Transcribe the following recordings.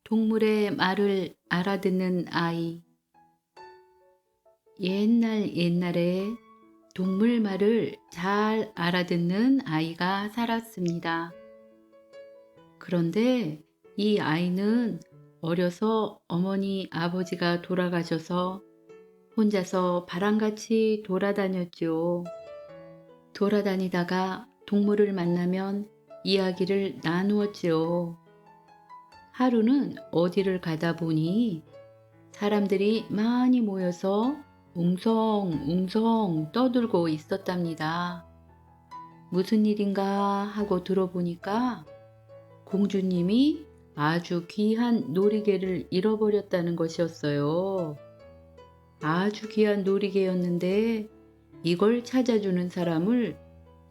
동물의 말을 알아듣는 아이. 옛날에 동물 말을 잘 알아듣는 아이가 살았습니다. 그런데 이 아이는 어려서 어머니 아버지가 돌아가셔서 혼자서 바람같이 돌아다녔죠. 돌아다니다가 동물을 만나면 이야기를 나누었지요. 하루는 어디를 가다 보니 사람들이 많이 모여서 웅성웅성 떠들고 있었답니다. 무슨 일인가 하고 들어보니까 공주님이 아주 귀한 놀이개를 잃어버렸다는 것이었어요. 아주 귀한 놀이개였는데 이걸 찾아주는 사람을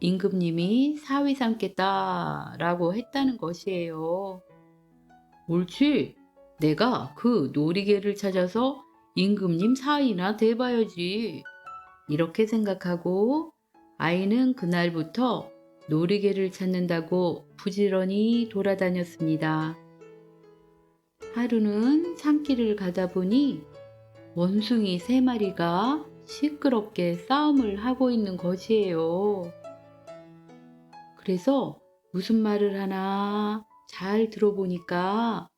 임금님이 사위 삼겠다라고 했다는 것이에요. 옳지. 내가 그 놀이개를 찾아서 임금님 사위나 돼봐야지. 이렇게 생각하고 아이는 그날부터 놀이개를 찾는다고 부지런히 돌아다녔습니다. 하루는 산길을 가다 보니 원숭이 3마리가 시끄럽게 싸움을 하고 있는 것이에요. 그래서 무슨 말을 하나 잘 들어보니까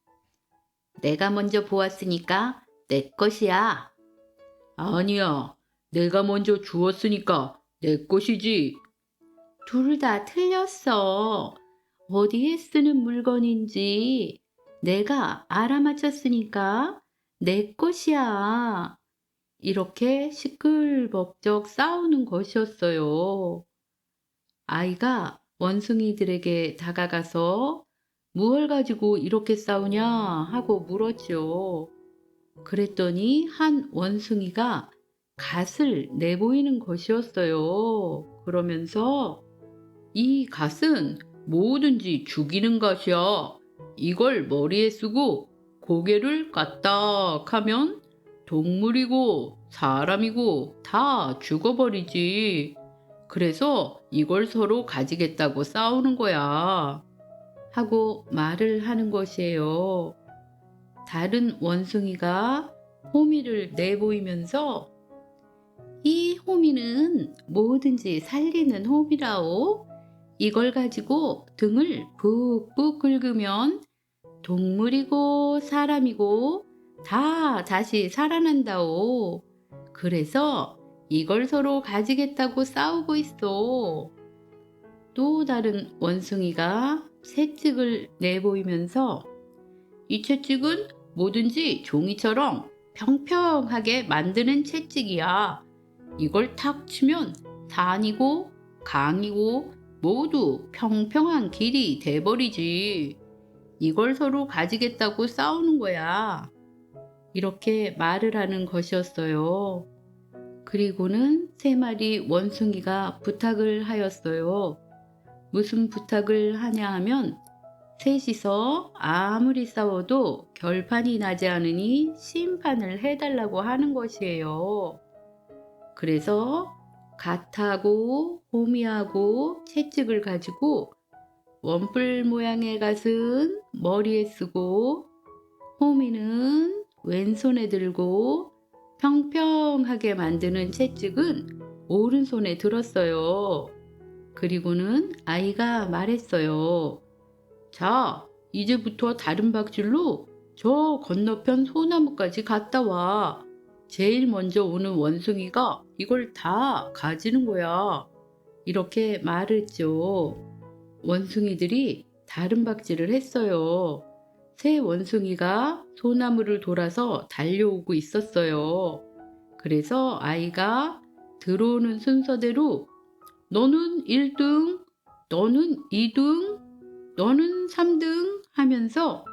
내가 먼저 보았으니까 내 것이야. 아니야. 내가 먼저 주었으니까 내 것이지. 둘 다 틀렸어. 어디에 쓰는 물건인지 내가 알아맞혔으니까 내 것이야. 이렇게 시끌벅적 싸우는 것이었어요. 아이가 원숭이들에게 다가가서 무얼 가지고 이렇게 싸우냐 하고 물었죠. 그랬더니 한 원숭이가 갓을 내보이는 것이었어요. 그러면서 이 갓은 뭐든지 죽이는 것이야. 이걸 머리에 쓰고 고개를 까딱하면 동물이고 사람이고 다 죽어버리지. 그래서 이걸 서로 가지겠다고 싸우는 거야. 하고 말을 하는 것이에요. 다른 원숭이가 호미를 내보이면서 이 호미는 뭐든지 살리는 호미라오. 이걸 가지고 등을 푹푹 긁으면 동물이고 사람이고 다 다시 살아난다오. 그래서 이걸 서로 가지겠다고 싸우고 있어. 또 다른 원숭이가 채찍을 내보이면서 이 채찍은 뭐든지 종이처럼 평평하게 만드는 채찍이야. 이걸 탁 치면 산이고 강이고 모두 평평한 길이 돼버리지. 이걸 서로 가지겠다고 싸우는 거야. 이렇게 말을 하는 것이었어요. 그리고는 3마리 원숭이가 부탁을 하였어요. 무슨 부탁을 하냐 하면 셋이서 아무리 싸워도 결판이 나지 않으니 심판을 해달라고 하는 것이에요. 그래서 갓하고 호미하고 채찍을 가지고 원뿔 모양의 갓은 머리에 쓰고 호미는 왼손에 들고 평평하게 만드는 채찍은 오른손에 들었어요. 그리고는 아이가 말했어요. 자, 이제부터 다른 박질로 저 건너편 소나무까지 갔다 와. 제일 먼저 오는 원숭이가 이걸 다 가지는 거야. 이렇게 말했죠. 원숭이들이 다른 박질을 했어요. 3원숭이가 소나무를 돌아서 달려오고 있었어요. 그래서 아이가 들어오는 순서대로 너는 1등, 너는 2등, 너는 3등 하면서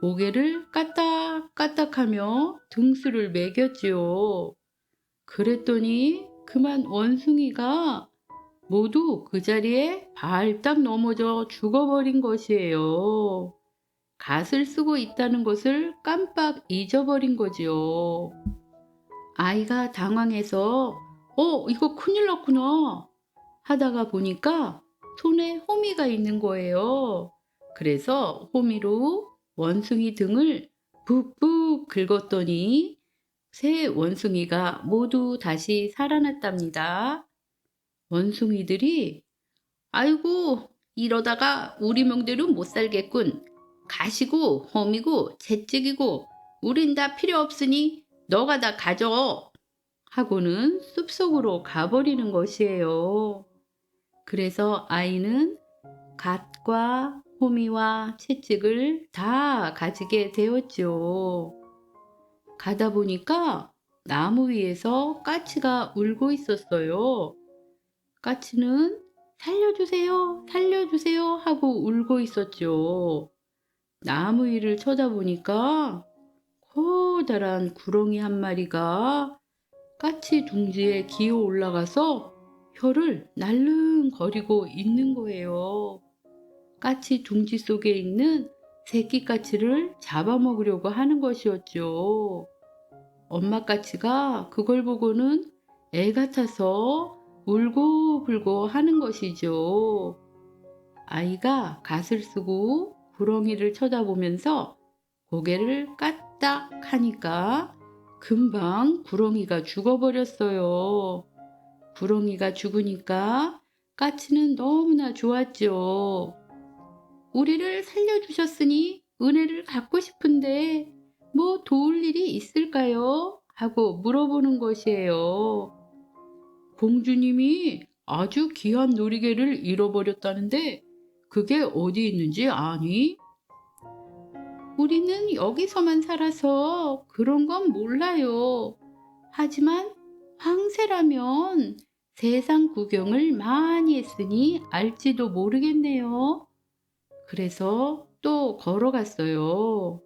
고개를 까딱까딱하며 등수를 매겼지요. 그랬더니 그만 원숭이가 모두 그 자리에 발딱 넘어져 죽어버린 것이에요. 갓을 쓰고 있다는 것을 깜빡 잊어버린 거지요. 아이가 당황해서 이거 큰일 났구나 하다가 보니까 손에 호미가 있는 거예요. 그래서 호미로 원숭이 등을 푹푹 긁었더니 새 원숭이가 모두 다시 살아났답니다. 원숭이들이 아이고 이러다가 우리 명대로 못 살겠군. 가시고 험이고 채찍이고 우린 다 필요 없으니 너가 다 가져. 하고는 숲속으로 가버리는 것이에요. 그래서 아이는 갓과 호미와 채찍을 다 가지게 되었죠. 가다 보니까 나무 위에서 까치가 울고 있었어요. 까치는 살려주세요, 살려주세요 하고 울고 있었죠. 나무 위를 쳐다보니까 커다란 구렁이 한 마리가 까치 둥지에 기어 올라가서 혀를 날름거리고 있는 거예요. 까치 둥지 속에 있는 새끼 까치를 잡아먹으려고 하는 것이었죠. 엄마 까치가 그걸 보고는 애 같아서 울고불고 하는 것이죠. 아이가 갓을 쓰고 구렁이를 쳐다보면서 고개를 까딱 하니까 금방 구렁이가 죽어버렸어요. 구렁이가 죽으니까 까치는 너무나 좋았죠. 우리를 살려주셨으니 은혜를 갚고 싶은데 뭐 도울 일이 있을까요? 하고 물어보는 것이에요. 공주님이 아주 귀한 놀이개를 잃어버렸다는데 그게 어디 있는지 아니? 우리는 여기서만 살아서 그런 건 몰라요. 하지만 황새라면 세상 구경을 많이 했으니 알지도 모르겠네요. 그래서 또 걸어갔어요.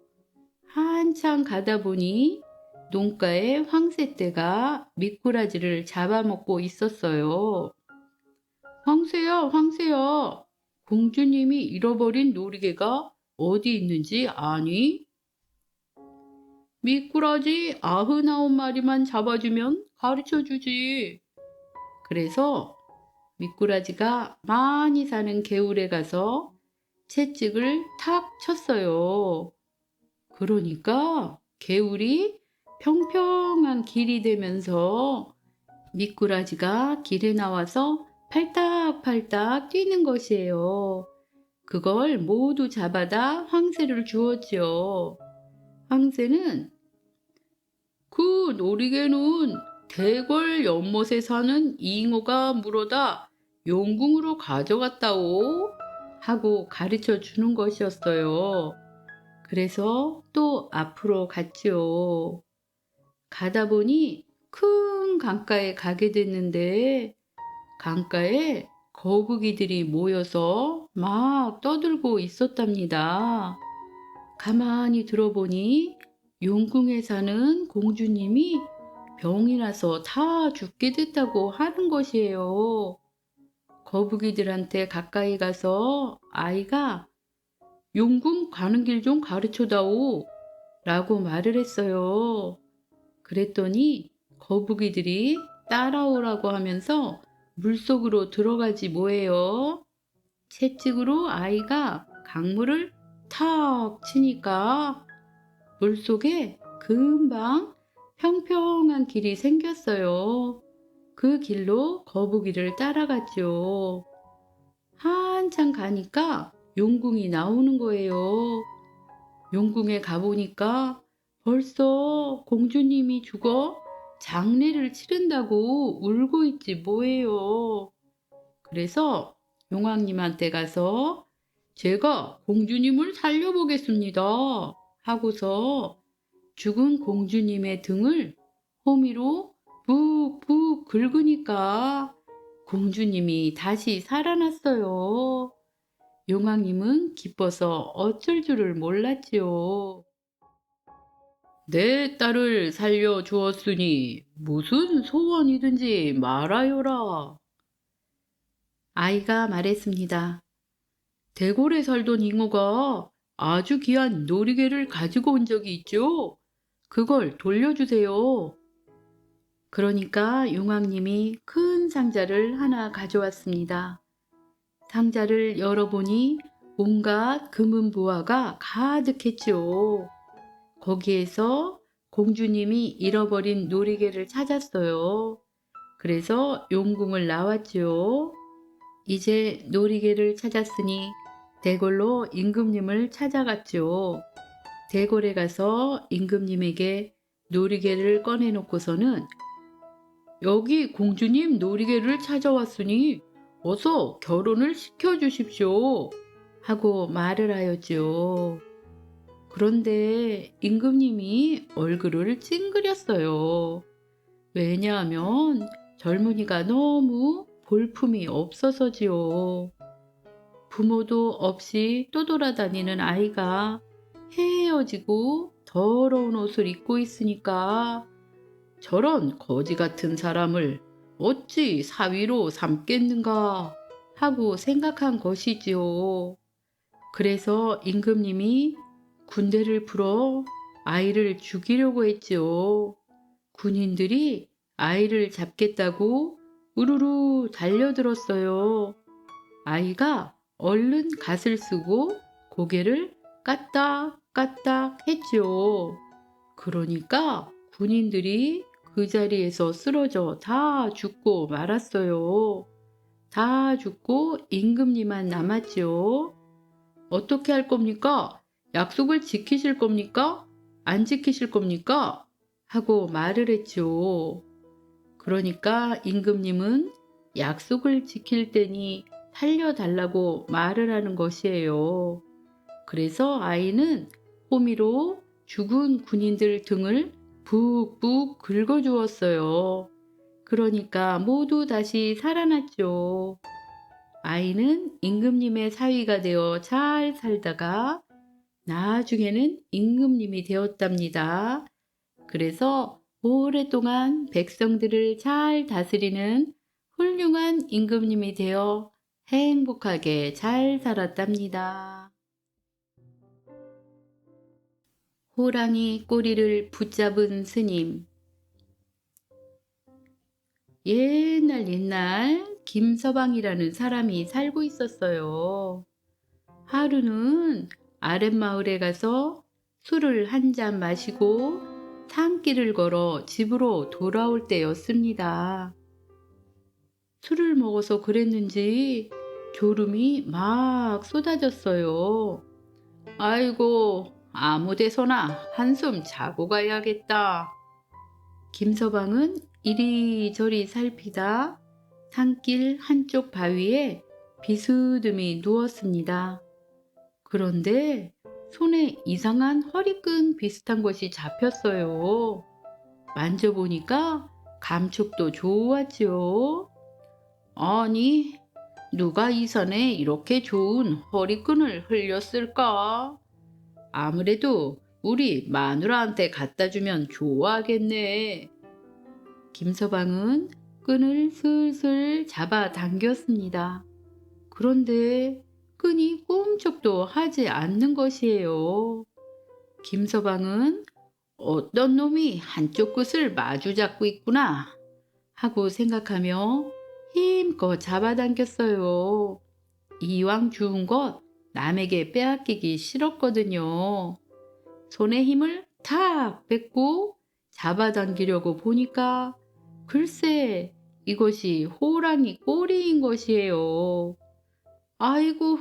한참 가다 보니 농가에 황새떼가 미꾸라지를 잡아먹고 있었어요. 황새야, 황새야. 공주님이 잃어버린 놀이개가 어디 있는지 아니? 미꾸라지 99마리만 잡아주면 가르쳐주지. 그래서 미꾸라지가 많이 사는 개울에 가서 채찍을 탁 쳤어요. 그러니까 개울이 평평한 길이 되면서 미꾸라지가 길에 나와서 팔딱팔딱 뛰는 것이에요. 그걸 모두 잡아다 황새를 주었죠. 황새는 그 놀이개는 대궐 연못에 사는 잉어가 물어다 용궁으로 가져갔다오 하고 가르쳐 주는 것이었어요. 그래서 또 앞으로 갔지요. 가다 보니 큰 강가에 가게 됐는데 강가에 거북이들이 모여서 막 떠들고 있었답니다. 가만히 들어보니 용궁에 사는 공주님이 병이 나서 다 죽게 됐다고 하는 것이에요. 거북이들한테 가까이 가서 아이가 용궁 가는 길 좀 가르쳐다오 라고 말을 했어요. 그랬더니 거북이들이 따라오라고 하면서 물속으로 들어가지 뭐예요. 채찍으로 아이가 강물을 탁 치니까 물속에 금방 평평한 길이 생겼어요. 그 길로 거북이를 따라갔죠. 한참 가니까 용궁이 나오는 거예요. 용궁에 가보니까 벌써 공주님이 죽어 장례를 치른다고 울고 있지 뭐예요. 그래서 용왕님한테 가서 제가 공주님을 살려보겠습니다 하고서 죽은 공주님의 등을 호미로 푹푹 긁으니까 공주님이 다시 살아났어요. 용왕님은 기뻐서 어쩔 줄을 몰랐지요. 내 딸을 살려주었으니 무슨 소원이든지 말하여라. 아이가 말했습니다. 대궐에 살던 잉어가 아주 귀한 놀이개를 가지고 온 적이 있죠. 그걸 돌려주세요. 그러니까 용왕님이 큰 상자를 하나 가져왔습니다. 상자를 열어보니 온갖 금은 부화가 가득했지요. 거기에서 공주님이 잃어버린 놀이개를 찾았어요. 그래서 용궁을 나왔지요. 이제 놀이개를 찾았으니 대궐로 임금님을 찾아갔죠. 대궐에 가서 임금님에게 놀이개를 꺼내놓고서는 여기 공주님 놀이개를 찾아왔으니 어서 결혼을 시켜주십시오 하고 말을 하였지요. 그런데 임금님이 얼굴을 찡그렸어요. 왜냐하면 젊은이가 너무 볼품이 없어서지요. 부모도 없이 떠돌아다니는 아이가 헤어지고 더러운 옷을 입고 있으니까 저런 거지 같은 사람을 어찌 사위로 삼겠는가 하고 생각한 것이지요. 그래서 임금님이 군대를 풀어 아이를 죽이려고 했지요. 군인들이 아이를 잡겠다고 우르르 달려들었어요. 아이가 얼른 갓을 쓰고 고개를 까딱까딱 했지요. 그러니까 군인들이 그 자리에서 쓰러져 다 죽고 말았어요. 다 죽고 임금님만 남았지요. 어떻게 할 겁니까? 약속을 지키실 겁니까? 안 지키실 겁니까? 하고 말을 했죠. 그러니까 임금님은 약속을 지킬 때니 살려달라고 말을 하는 것이에요. 그래서 아이는 호미로 죽은 군인들 등을 푹푹 긁어주었어요. 그러니까 모두 다시 살아났죠. 아이는 임금님의 사위가 되어 잘 살다가 나중에는 임금님이 되었답니다. 그래서 오랫동안 백성들을 잘 다스리는 훌륭한 임금님이 되어 행복하게 잘 살았답니다. 호랑이 꼬리를 붙잡은 스님. 옛날 김서방이라는 사람이 살고 있었어요. 하루는 아랫마을에 가서 술을 한 잔 마시고 산길을 걸어 집으로 돌아올 때였습니다. 술을 먹어서 그랬는지 졸음이 막 쏟아졌어요. 아이고, 아무 데서나 한숨 자고 가야겠다. 김서방은 이리저리 살피다 산길 한쪽 바위에 비스듬히 누웠습니다. 그런데 손에 이상한 허리끈 비슷한 것이 잡혔어요. 만져보니까 감촉도 좋았지요. 아니, 누가 이 산에 이렇게 좋은 허리끈을 흘렸을까? 아무래도 우리 마누라한테 갖다 주면 좋아하겠네. 김서방은 끈을 슬슬 잡아 당겼습니다. 그런데 끈이 꼼짝도 하지 않는 것이에요. 김서방은 어떤 놈이 한쪽 끝을 마주 잡고 있구나 하고 생각하며 힘껏 잡아당겼어요. 이왕 주운 것 남에게 빼앗기기 싫었거든요. 손에 힘을 탁 뺏고 잡아당기려고 보니까 글쎄 이것이 호랑이 꼬리인 것이에요. 아이고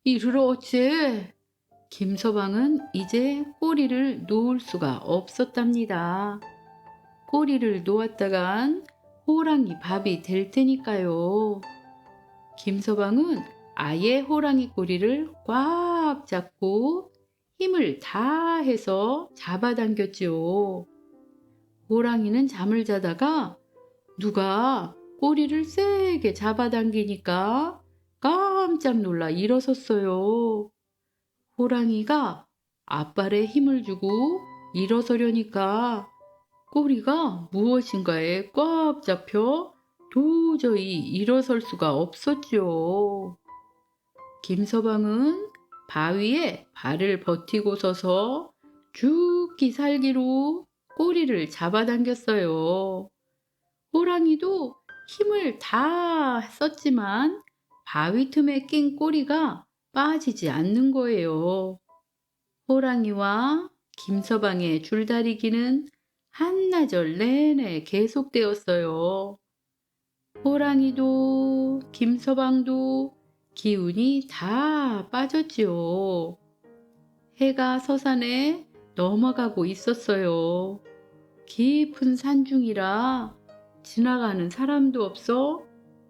이를 어째. 김서방은 이제 꼬리를 놓을 수가 없었답니다. 꼬리를 놓았다간 호랑이 밥이 될 테니까요. 김서방은 아예 호랑이 꼬리를 꽉 잡고 힘을 다해서 잡아당겼지요. 호랑이는 잠을 자다가 누가 꼬리를 세게 잡아당기니까 깜짝 놀라 일어섰어요. 호랑이가 앞발에 힘을 주고 일어서려니까 꼬리가 무엇인가에 꽉 잡혀 도저히 일어설 수가 없었지요. 김서방은 바위에 발을 버티고 서서 죽기 살기로 꼬리를 잡아당겼어요. 호랑이도 힘을 다 썼지만 바위 틈에 낀 꼬리가 빠지지 않는 거예요. 호랑이와 김서방의 줄다리기는 한나절 내내 계속되었어요. 호랑이도 김서방도 기운이 다 빠졌지요. 해가 서산에 넘어가고 있었어요. 깊은 산중이라 지나가는 사람도 없어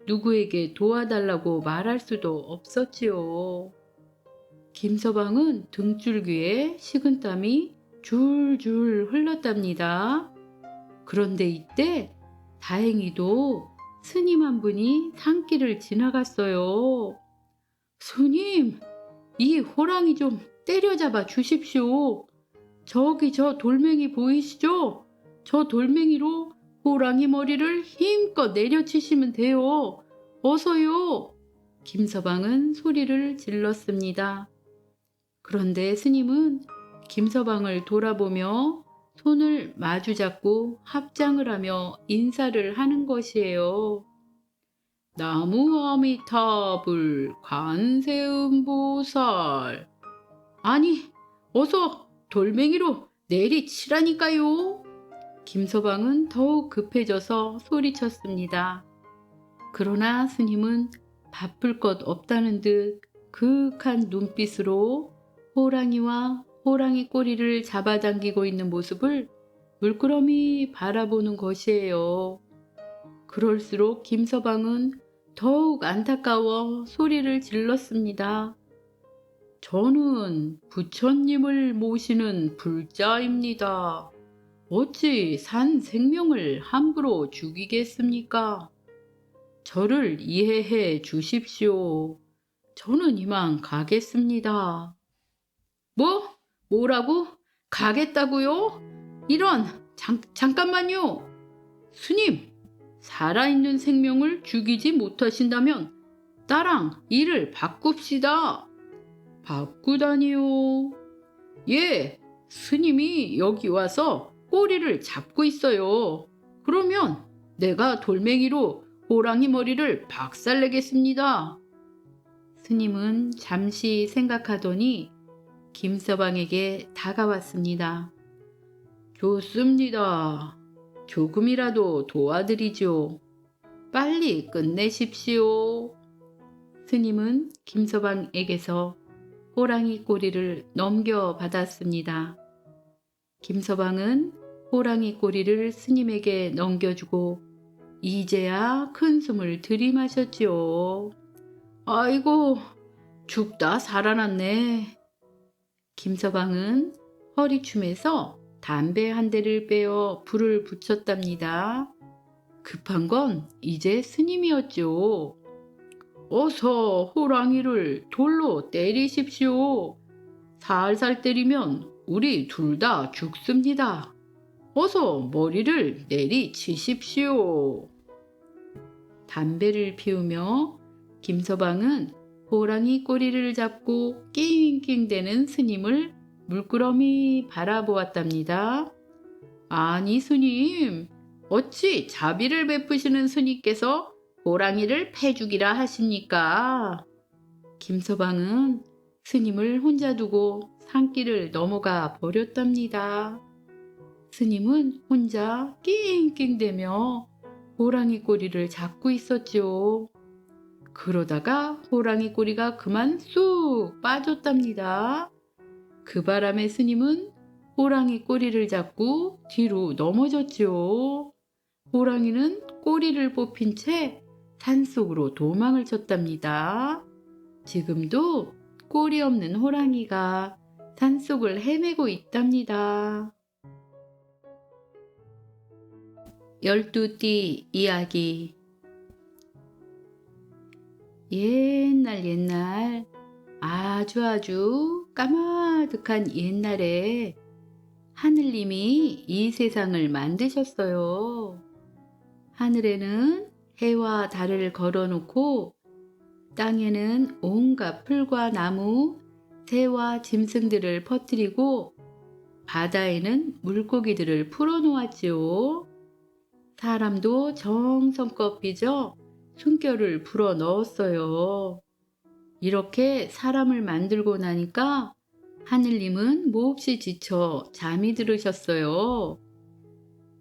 누구에게 도와달라고 말할 수도 없었지요. 김서방은 등줄기에 식은땀이 줄줄 흘렀답니다. 그런데 이때 다행히도 스님 한 분이 산길을 지나갔어요. 스님, 이 호랑이 좀 때려잡아 주십시오. 저기 저 돌멩이 보이시죠? 저 돌멩이로 호랑이 머리를 힘껏 내려치시면 돼요. 어서요. 김서방은 소리를 질렀습니다. 그런데 스님은 김서방을 돌아보며 손을 마주잡고 합장을 하며 인사를 하는 것이에요. 나무 아미타불 관세음보살. 아니, 어서 돌멩이로 내리치라니까요. 김서방은 더욱 급해져서 소리쳤습니다. 그러나 스님은 바쁠 것 없다는 듯 그윽한 눈빛으로 호랑이와 호랑이 꼬리를 잡아당기고 있는 모습을 물끄러미 바라보는 것이에요. 그럴수록 김서방은 더욱 안타까워 소리를 질렀습니다. 저는 부처님을 모시는 불자입니다. 어찌 산 생명을 함부로 죽이겠습니까? 저를 이해해 주십시오. 저는 이만 가겠습니다. 뭐라고? 가겠다고요? 이런, 잠깐만요. 스님, 살아있는 생명을 죽이지 못하신다면 나랑 일을 바꿉시다. 바꾸다니요. 예, 스님이 여기 와서 꼬리를 잡고 있어요. 그러면 내가 돌멩이로 호랑이 머리를 박살내겠습니다. 스님은 잠시 생각하더니 김서방에게 다가왔습니다. 좋습니다. 조금이라도 도와드리죠. 빨리 끝내십시오. 스님은 김서방에게서 호랑이 꼬리를 넘겨받았습니다. 김서방은 호랑이 꼬리를 스님에게 넘겨주고 이제야 큰 숨을 들이마셨지요. 아이고, 죽다 살아났네. 김서방은 허리춤에서 담배 한 대를 빼어 불을 붙였답니다. 급한 건 이제 스님이었죠. 어서 호랑이를 돌로 때리십시오. 살살 때리면 우리 둘 다 죽습니다. 어서 머리를 내리치십시오. 담배를 피우며 김서방은 호랑이 꼬리를 잡고 낑낑대는 스님을 물끄러미 바라보았답니다. 아니 스님, 어찌 자비를 베푸시는 스님께서 호랑이를 패죽이라 하십니까? 김서방은 스님을 혼자 두고 산길을 넘어가 버렸답니다. 스님은 혼자 낑낑대며 호랑이 꼬리를 잡고 있었지요. 그러다가 호랑이 꼬리가 그만 쑥 빠졌답니다. 그 바람에 스님은 호랑이 꼬리를 잡고 뒤로 넘어졌지요. 호랑이는 꼬리를 뽑힌 채 산속으로 도망을 쳤답니다. 지금도 꼬리 없는 호랑이가 산속을 헤매고 있답니다. 12띠 이야기. 옛날 아주 까마득한 옛날에 하늘님이 이 세상을 만드셨어요. 하늘에는 해와 달을 걸어놓고 땅에는 온갖 풀과 나무, 새와 짐승들을 퍼뜨리고 바다에는 물고기들을 풀어놓았지요. 사람도 정성껏 빚어 숨결을 불어 넣었어요. 이렇게 사람을 만들고 나니까 하늘님은 몹시 지쳐 잠이 들으셨어요.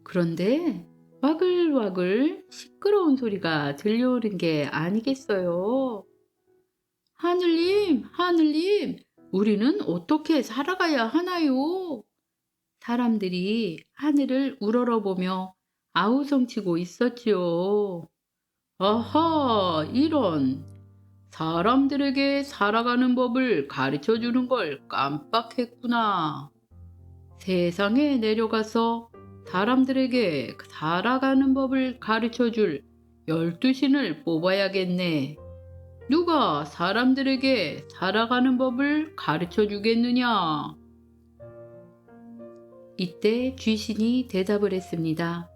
그런데 와글와글 시끄러운 소리가 들려오는 게 아니겠어요. 하늘님, 하늘님, 우리는 어떻게 살아가야 하나요? 사람들이 하늘을 우러러보며 아우성치고 있었지요. 아하, 이런. 사람들에게 살아가는 법을 가르쳐 주는 걸 깜빡했구나. 세상에 내려가서 사람들에게 살아가는 법을 가르쳐 줄 12신을 뽑아야겠네. 누가 사람들에게 살아가는 법을 가르쳐 주겠느냐? 이때 쥐신이 대답을 했습니다.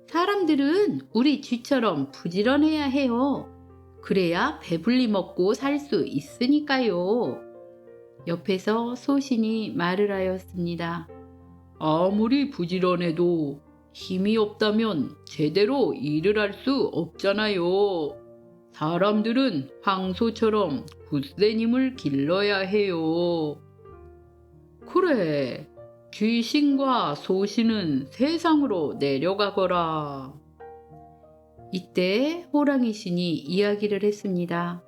사람들은 우리 쥐처럼 부지런해야 해요. 그래야 배불리 먹고 살 수 있으니까요. 옆에서 소신이 말을 하였습니다. 아무리 부지런해도 힘이 없다면 제대로 일을 할 수 없잖아요. 사람들은 황소처럼 굳센 힘을 길러야 해요. 그래, 귀신과 소신은 세상으로 내려가거라. 이때 호랑이 신이 이야기를 했습니다.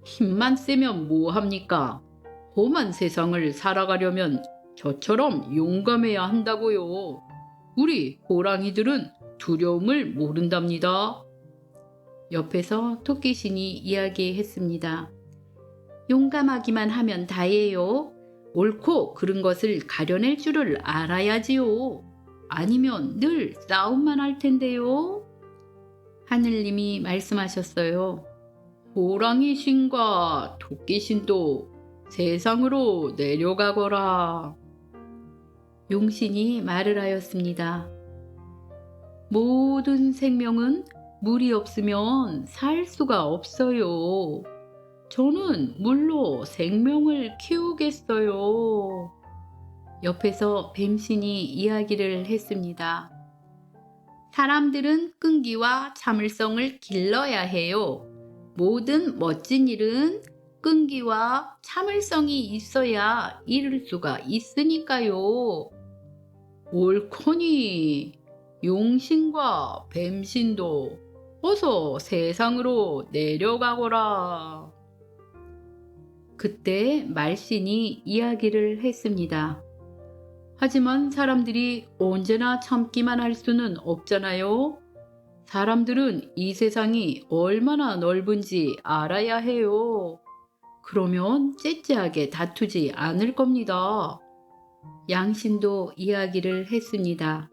힘만 세면 뭐합니까? 험한 세상을 살아가려면 저처럼 용감해야 한다고요. 우리 호랑이들은 두려움을 모른답니다. 옆에서 토끼신이 이야기했습니다. 용감하기만 하면 다예요. 옳고 그른 것을 가려낼 줄을 알아야지요. 아니면 늘 싸움만 할 텐데요. 하늘님이 말씀하셨어요. 호랑이 신과 토끼 신도 세상으로 내려가거라. 용신이 말을 하였습니다. 모든 생명은 물이 없으면 살 수가 없어요. 저는 물로 생명을 키우겠어요. 옆에서 뱀신이 이야기를 했습니다. 사람들은 끈기와 참을성을 길러야 해요. 모든 멋진 일은 끈기와 참을성이 있어야 이룰 수가 있으니까요. 옳거니 용신과 뱀신도 어서 세상으로 내려가거라. 그때 말신이 이야기를 했습니다. 하지만 사람들이 언제나 참기만 할 수는 없잖아요. 사람들은 이 세상이 얼마나 넓은지 알아야 해요. 그러면 째째하게 다투지 않을 겁니다. 양신도 이야기를 했습니다.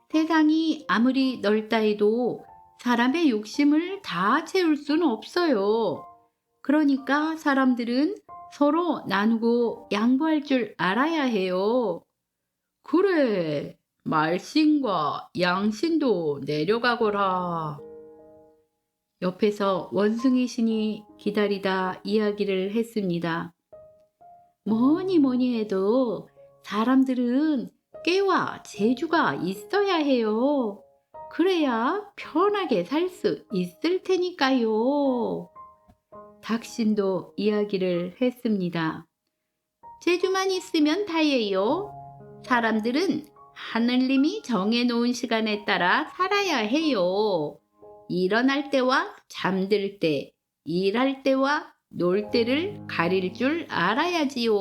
세상이 아무리 넓다 해도 사람의 욕심을 다 채울 수는 없어요. 그러니까 사람들은 서로 나누고 양보할 줄 알아야 해요. 그래, 말신과 양신도 내려가거라. 옆에서 원숭이 신이 기다리다 이야기를 했습니다. 뭐니 뭐니 해도 사람들은 깨와 재주가 있어야 해요. 그래야 편하게 살 수 있을 테니까요. 닭신도 이야기를 했습니다. 재주만 있으면 다예요. 사람들은 하늘님이 정해놓은 시간에 따라 살아야 해요. 일어날 때와 잠들 때, 일할 때와 놀 때를 가릴 줄 알아야지요.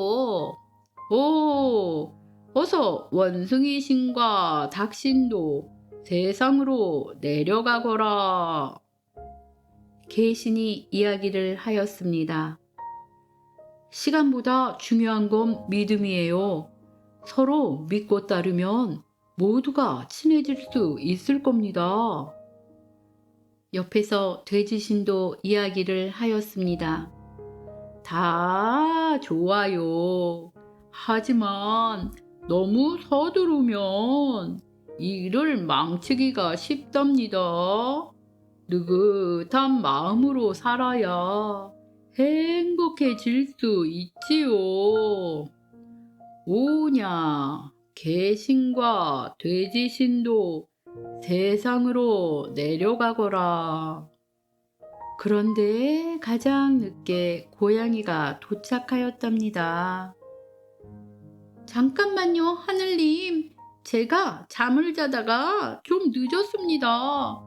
오, 어서 원숭이 신과 닭신도 세상으로 내려가거라. 개신이 이야기를 하였습니다. 시간보다 중요한 건 믿음이에요. 서로 믿고 따르면 모두가 친해질 수 있을 겁니다. 옆에서 돼지신도 이야기를 하였습니다. 다 좋아요. 하지만 너무 서두르면 일을 망치기가 쉽답니다. 느긋한 마음으로 살아야 행복해질 수 있지요. 오냐, 개신과 돼지신도 세상으로 내려가거라. 그런데 가장 늦게 고양이가 도착하였답니다. 잠깐만요, 하늘님. 제가 잠을 자다가 좀 늦었습니다.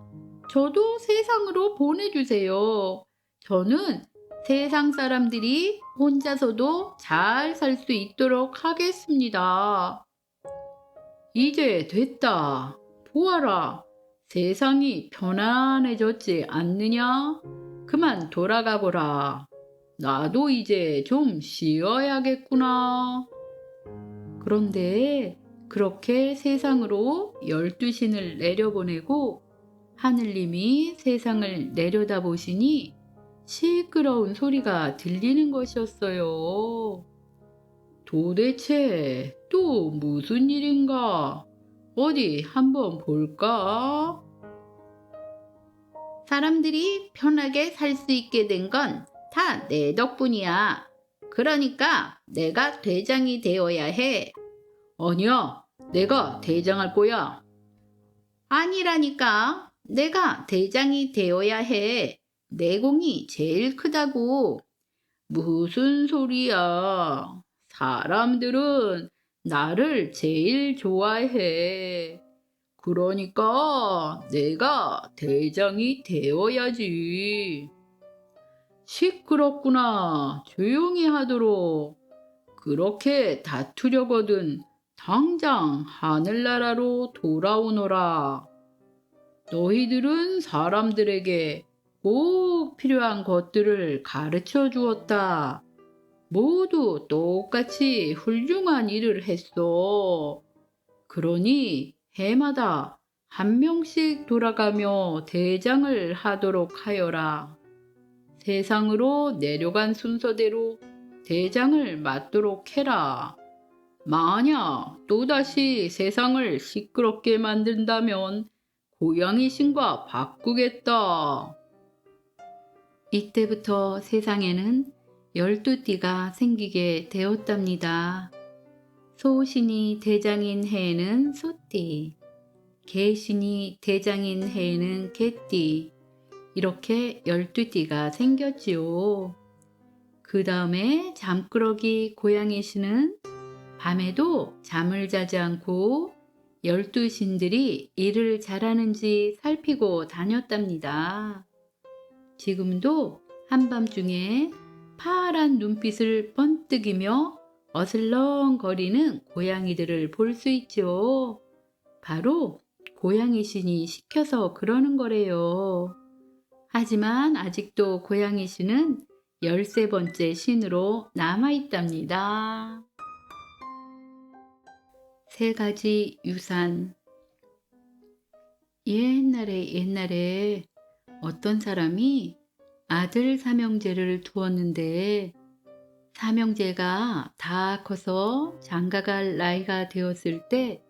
저도 세상으로 보내주세요. 저는 세상 사람들이 혼자서도 잘 살 수 있도록 하겠습니다. 이제 됐다. 보아라. 세상이 편안해졌지 않느냐? 그만 돌아가 보라. 나도 이제 좀 쉬어야겠구나. 그런데 그렇게 세상으로 12신을 내려보내고 하늘님이 세상을 내려다보시니 시끄러운 소리가 들리는 것이었어요. 도대체 또 무슨 일인가? 어디 한번 볼까? 사람들이 편하게 살 수 있게 된 건 다 내 덕분이야. 그러니까 내가 대장이 되어야 해. 아니야, 내가 대장할 거야. 아니라니까. 내가 대장이 되어야 해. 내 공이 제일 크다고. 무슨 소리야. 사람들은 나를 제일 좋아해. 그러니까 내가 대장이 되어야지. 시끄럽구나. 조용히 하도록. 그렇게 다투려거든 당장 하늘나라로 돌아오너라. 너희들은 사람들에게 꼭 필요한 것들을 가르쳐 주었다. 모두 똑같이 훌륭한 일을 했어. 그러니 해마다 한 명씩 돌아가며 대장을 하도록 하여라. 세상으로 내려간 순서대로 대장을 맡도록 해라. 만약 또다시 세상을 시끄럽게 만든다면 고양이 신과 바꾸겠다. 이때부터 세상에는 12띠가 생기게 되었답니다. 소신이 대장인 해에는 소띠, 개신이 대장인 해에는 개띠, 이렇게 12띠가 생겼지요. 그 다음에 잠꾸러기 고양이 신은 밤에도 잠을 자지 않고 12신들이 일을 잘하는지 살피고 다녔답니다. 지금도 한밤중에 파란 눈빛을 번뜩이며 어슬렁거리는 고양이들을 볼 수 있죠. 바로 고양이 신이 시켜서 그러는 거래요. 하지만 아직도 고양이 신은 13번째 신으로 남아있답니다. 3가지 유산. 옛날에 어떤 사람이 아들 삼형제를 두었는데 삼형제가 다 커서 장가갈 나이가 되었을 때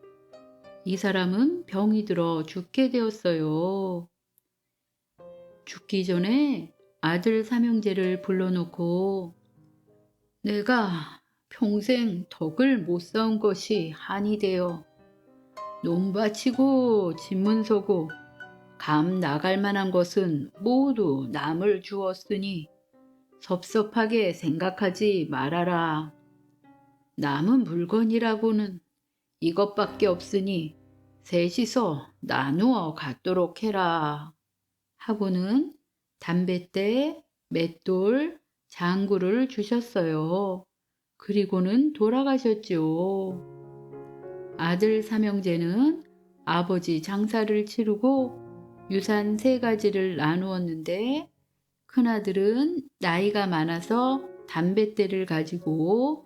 이 사람은 병이 들어 죽게 되었어요. 죽기 전에 아들 삼형제를 불러놓고 내가 평생 덕을 못 쌓은 것이 한이 되어 논바치고 집문 서고 감 나갈 만한 것은 모두 남을 주었으니 섭섭하게 생각하지 말아라. 남은 물건이라고는 이것밖에 없으니 셋이서 나누어 갖도록 해라. 하고는 담뱃대, 맷돌, 장구를 주셨어요. 그리고는 돌아가셨죠. 아들 삼형제는 아버지 장사를 치르고 유산 3가지를 나누었는데 큰아들은 나이가 많아서 담뱃대를 가지고,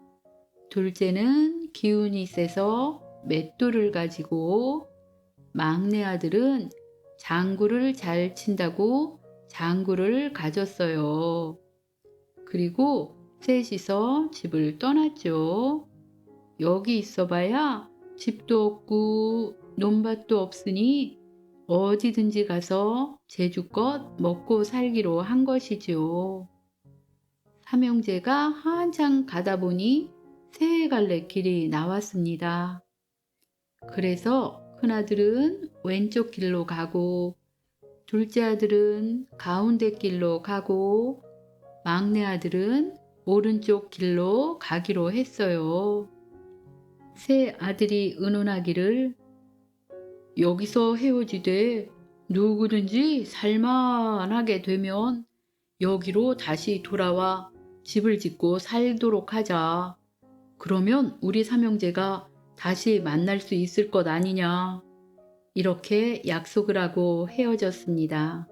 둘째는 기운이 세서 맷돌을 가지고, 막내 아들은 장구를 잘 친다고 장구를 가졌어요. 그리고 셋이서 집을 떠났죠. 여기 있어봐야 집도 없고 논밭도 없으니 어디든지 가서 제주껏 먹고 살기로 한 것이지요. 삼형제가 한참 가다 보니 세 갈래 길이 나왔습니다. 그래서 큰아들은 왼쪽 길로 가고 둘째 아들은 가운데 길로 가고 막내 아들은 오른쪽 길로 가기로 했어요. 새 아들이 의논하기를 여기서 헤어지되 누구든지 살만하게 되면 여기로 다시 돌아와 집을 짓고 살도록 하자. 그러면 우리 삼형제가 다시 만날 수 있을 것 아니냐. 이렇게 약속을 하고 헤어졌습니다.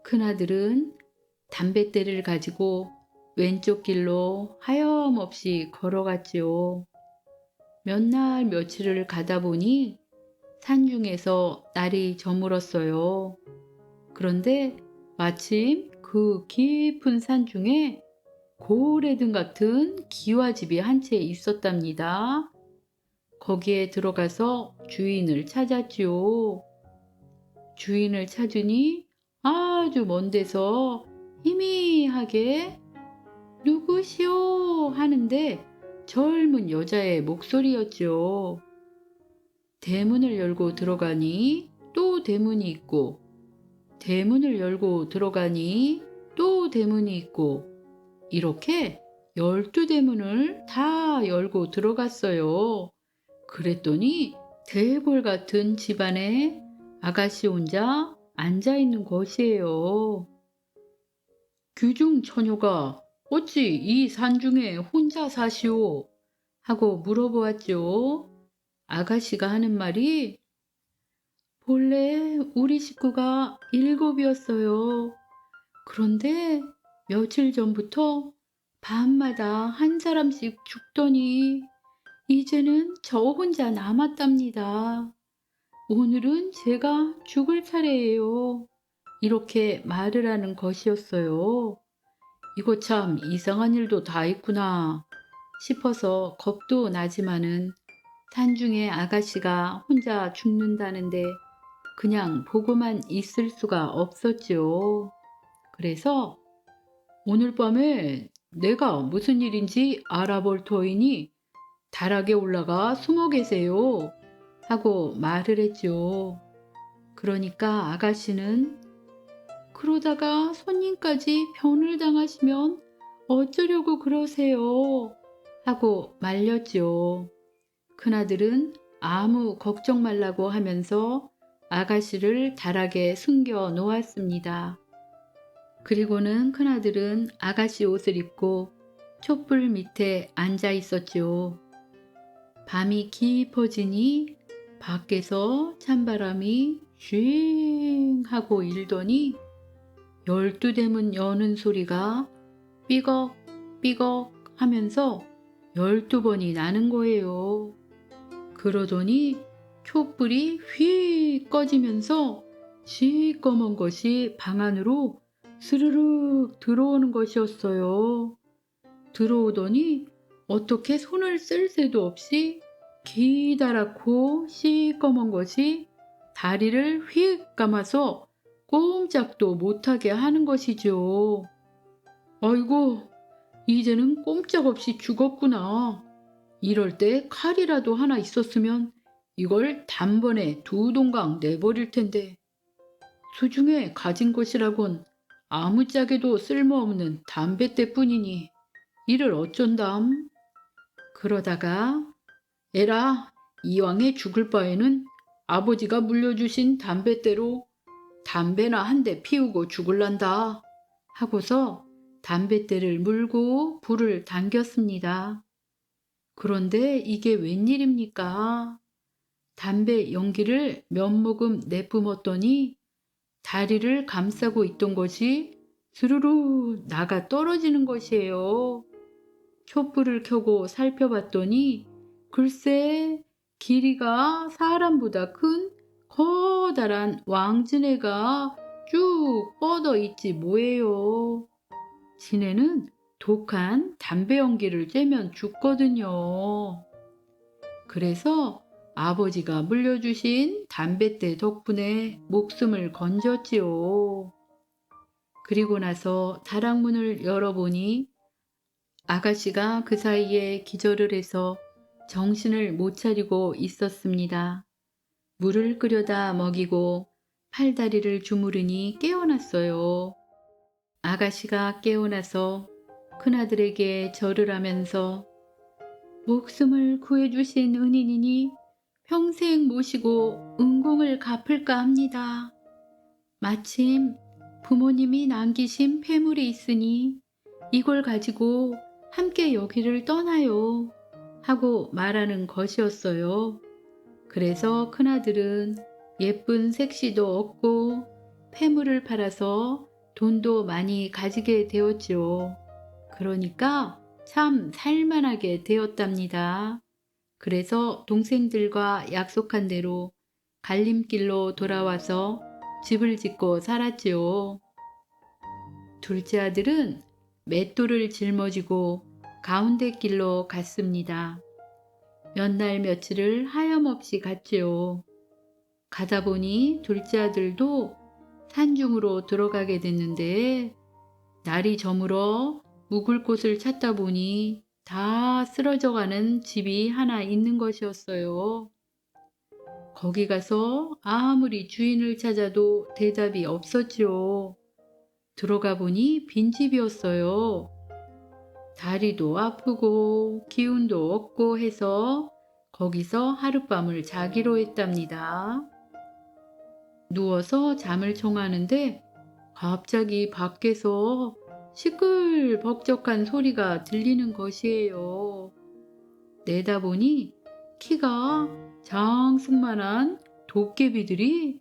큰아들은 담뱃대를 가지고 왼쪽 길로 하염없이 걸어갔지요. 몇 날 며칠을 가다 보니 산중에서 날이 저물었어요. 그런데 마침 그 깊은 산중에 고래등 같은 기와집이 한 채 있었답니다. 거기에 들어가서 주인을 찾았지요. 주인을 찾으니 아주 먼 데서 희미하게 누구시오 하는데 젊은 여자의 목소리였지요. 대문을 열고 들어가니 또 대문이 있고 대문을 열고 들어가니 또 대문이 있고 이렇게 12대문을 다 열고 들어갔어요. 그랬더니 대골 같은 집안에 아가씨 혼자 앉아 있는 것이에요. 귀중 처녀가 어찌 이 산중에 혼자 사시오? 하고 물어보았죠. 아가씨가 하는 말이 본래 우리 식구가 7이었어요. 그런데 며칠 전부터 밤마다 한 사람씩 죽더니 이제는 저 혼자 남았답니다. 오늘은 제가 죽을 차례예요. 이렇게 말을 하는 것이었어요. 이거 참 이상한 일도 다 있구나 싶어서 겁도 나지만은 산중에 아가씨가 혼자 죽는다는데 그냥 보고만 있을 수가 없었지요. 그래서 오늘 밤에 내가 무슨 일인지 알아볼 터이니 다락에 올라가 숨어 계세요 하고 말을 했죠. 그러니까 아가씨는 그러다가 손님까지 변을 당하시면 어쩌려고 그러세요 하고 말렸죠. 큰아들은 아무 걱정 말라고 하면서 아가씨를 다락에 숨겨 놓았습니다. 그리고는 큰아들은 아가씨 옷을 입고 촛불 밑에 앉아 있었죠. 밤이 깊어지니 밖에서 찬바람이 쉥 하고 일더니 12대문 여는 소리가 삐걱 삐걱 하면서 12번이 나는 거예요. 그러더니 촛불이 휙 꺼지면서 시꺼먼 것이 방 안으로 스르륵 들어오는 것이었어요. 들어오더니 어떻게 손을 쓸 새도 없이 기다랗고 시꺼먼 것이 다리를 휙 감아서 꼼짝도 못하게 하는 것이죠. 아이고, 이제는 꼼짝없이 죽었구나. 이럴 때 칼이라도 하나 있었으면 이걸 단번에 2동강 내버릴 텐데 수중에 가진 것이라곤 아무짝에도 쓸모없는 담뱃대뿐이니 이를 어쩐담. 그러다가 에라, 이왕에 죽을 바에는 아버지가 물려주신 담뱃대로 담배나 한 대 피우고 죽을란다 하고서 담뱃대를 물고 불을 당겼습니다. 그런데 이게 웬일입니까? 담배 연기를 몇 모금 내뿜었더니 다리를 감싸고 있던 것이 스르르 나가 떨어지는 것이에요. 촛불을 켜고 살펴봤더니 글쎄 길이가 사람보다 큰 커다란 왕지네가 쭉 뻗어 있지 뭐예요. 지네는 독한 담배 연기를 쬐면 죽거든요. 그래서 아버지가 물려주신 담뱃대 덕분에 목숨을 건졌지요. 그리고 나서 다락문을 열어보니 아가씨가 그 사이에 기절을 해서 정신을 못 차리고 있었습니다. 물을 끓여다 먹이고 팔다리를 주무르니 깨어났어요. 아가씨가 깨어나서 큰아들에게 절을 하면서 목숨을 구해주신 은인이니 평생 모시고 은공을 갚을까 합니다. 마침 부모님이 남기신 폐물이 있으니 이걸 가지고 함께 여기를 떠나요 하고 말하는 것이었어요. 그래서 큰아들은 예쁜 색시도 얻고 폐물을 팔아서 돈도 많이 가지게 되었지요. 그러니까 참 살만하게 되었답니다. 그래서 동생들과 약속한 대로 갈림길로 돌아와서 집을 짓고 살았지요. 둘째 아들은 맷돌을 짊어지고 가운데 길로 갔습니다. 몇 날 며칠을 하염없이 갔지요. 가다 보니 둘째 아들도 산중으로 들어가게 됐는데 날이 저물어 묵을 곳을 찾다 보니 다 쓰러져가는 집이 하나 있는 것이었어요. 거기 가서 아무리 주인을 찾아도 대답이 없었지요. 들어가 보니 빈집이었어요. 다리도 아프고 기운도 없고 해서 거기서 하룻밤을 자기로 했답니다. 누워서 잠을 청하는데 갑자기 밖에서 시끌벅적한 소리가 들리는 것이에요. 내다보니 키가 장승만한 도깨비들이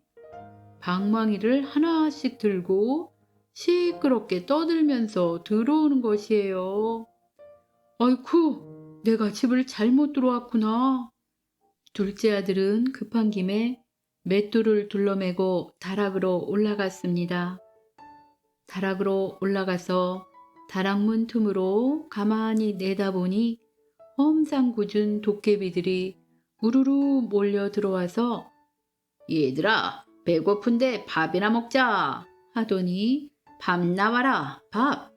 방망이를 하나씩 들고 시끄럽게 떠들면서 들어오는 것이에요. 아이쿠, 내가 집을 잘못 들어왔구나. 둘째 아들은 급한 김에 맷돌을 둘러매고 다락으로 올라갔습니다. 다락으로 올라가서 다락문 틈으로 가만히 내다보니 험상궂은 도깨비들이 우르르 몰려 들어와서 얘들아, 배고픈데 밥이나 먹자 하더니 밥 나와라, 밥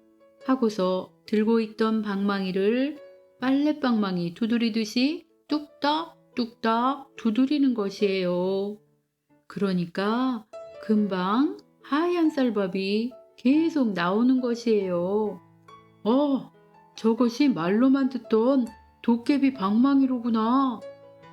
하고서 들고 있던 방망이를 빨랫방망이 두드리듯이 뚝딱뚝딱 두드리는 것이에요. 그러니까 금방 하얀 쌀밥이 계속 나오는 것이에요. 저것이 말로만 듣던 도깨비 방망이로구나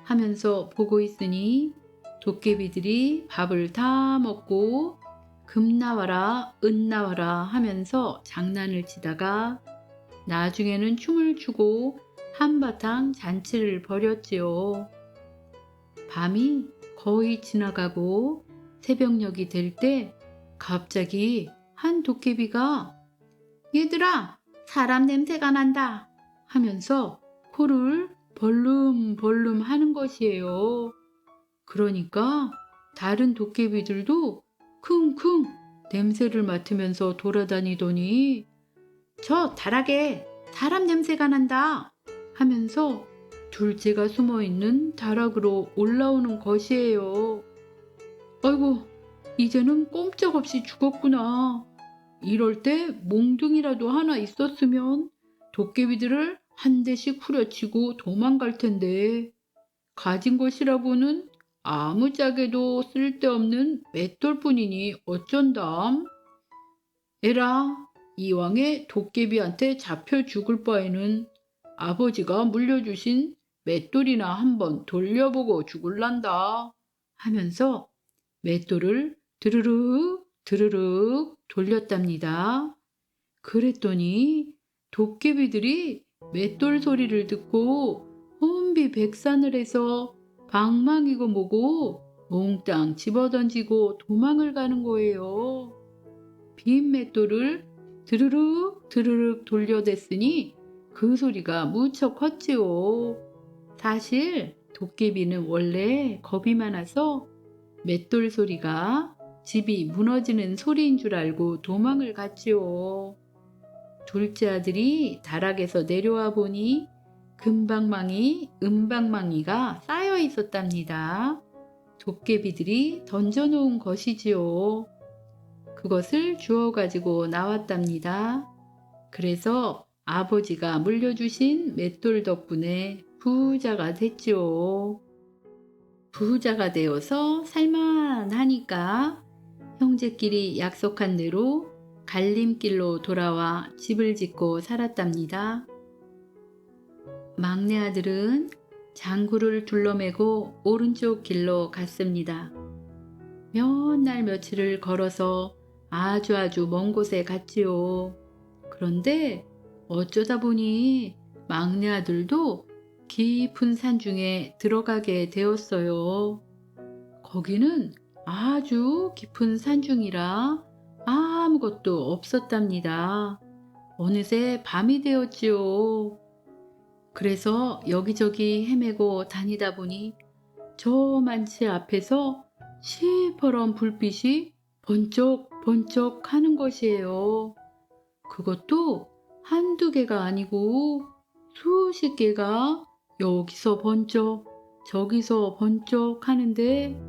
하면서 보고 있으니 도깨비들이 밥을 다 먹고 금 나와라, 은 나와라 하면서 장난을 치다가 나중에는 춤을 추고 한바탕 잔치를 벌였지요. 밤이 거의 지나가고 새벽녘이 될 때 갑자기 한 도깨비가 얘들아, 사람 냄새가 난다 하면서 코를 벌름벌름 하는 것이에요. 그러니까 다른 도깨비들도 킁킁 냄새를 맡으면서 돌아다니더니 저 다락에 사람 냄새가 난다 하면서 둘째가 숨어있는 다락으로 올라오는 것이에요. 아이고, 이제는 꼼짝없이 죽었구나. 이럴 때 몽둥이라도 하나 있었으면 도깨비들을 한 대씩 후려치고 도망갈 텐데 가진 것이라고는 아무짝에도 쓸데없는 맷돌뿐이니 어쩐담. 에라, 이왕에 도깨비한테 잡혀 죽을 바에는 아버지가 물려주신 맷돌이나 한번 돌려보고 죽을란다 하면서 맷돌을 드르륵 드르륵 돌렸답니다. 그랬더니 도깨비들이 맷돌 소리를 듣고 혼비백산을 해서 방망이고 뭐고 몽땅 집어던지고 도망을 가는 거예요. 빈 맷돌을 드르륵 드르륵 돌려댔으니 그 소리가 무척 컸지요. 사실 도깨비는 원래 겁이 많아서 맷돌 소리가 집이 무너지는 소리인 줄 알고 도망을 갔지요. 둘째 아들이 다락에서 내려와 보니 금방망이, 은방망이가 쌓여 있었답니다. 도깨비들이 던져놓은 것이지요. 그것을 주워가지고 나왔답니다. 그래서 아버지가 물려주신 맷돌 덕분에 부자가 됐지요. 부자가 되어서 살만하니까 형제끼리 약속한 대로 갈림길로 돌아와 집을 짓고 살았답니다. 막내 아들은 장구를 둘러매고 오른쪽 길로 갔습니다. 몇 날 며칠을 걸어서 아주 먼 곳에 갔지요. 그런데 어쩌다 보니 막내 아들도 깊은 산 중에 들어가게 되었어요. 거기는 아주 깊은 산중이라 아무것도 없었답니다. 어느새 밤이 되었지요. 그래서 여기저기 헤매고 다니다 보니 저만치 앞에서 시퍼런 불빛이 번쩍번쩍 하는 것이에요. 그것도 한두 개가 아니고 수십 개가 여기서 번쩍 저기서 번쩍 하는데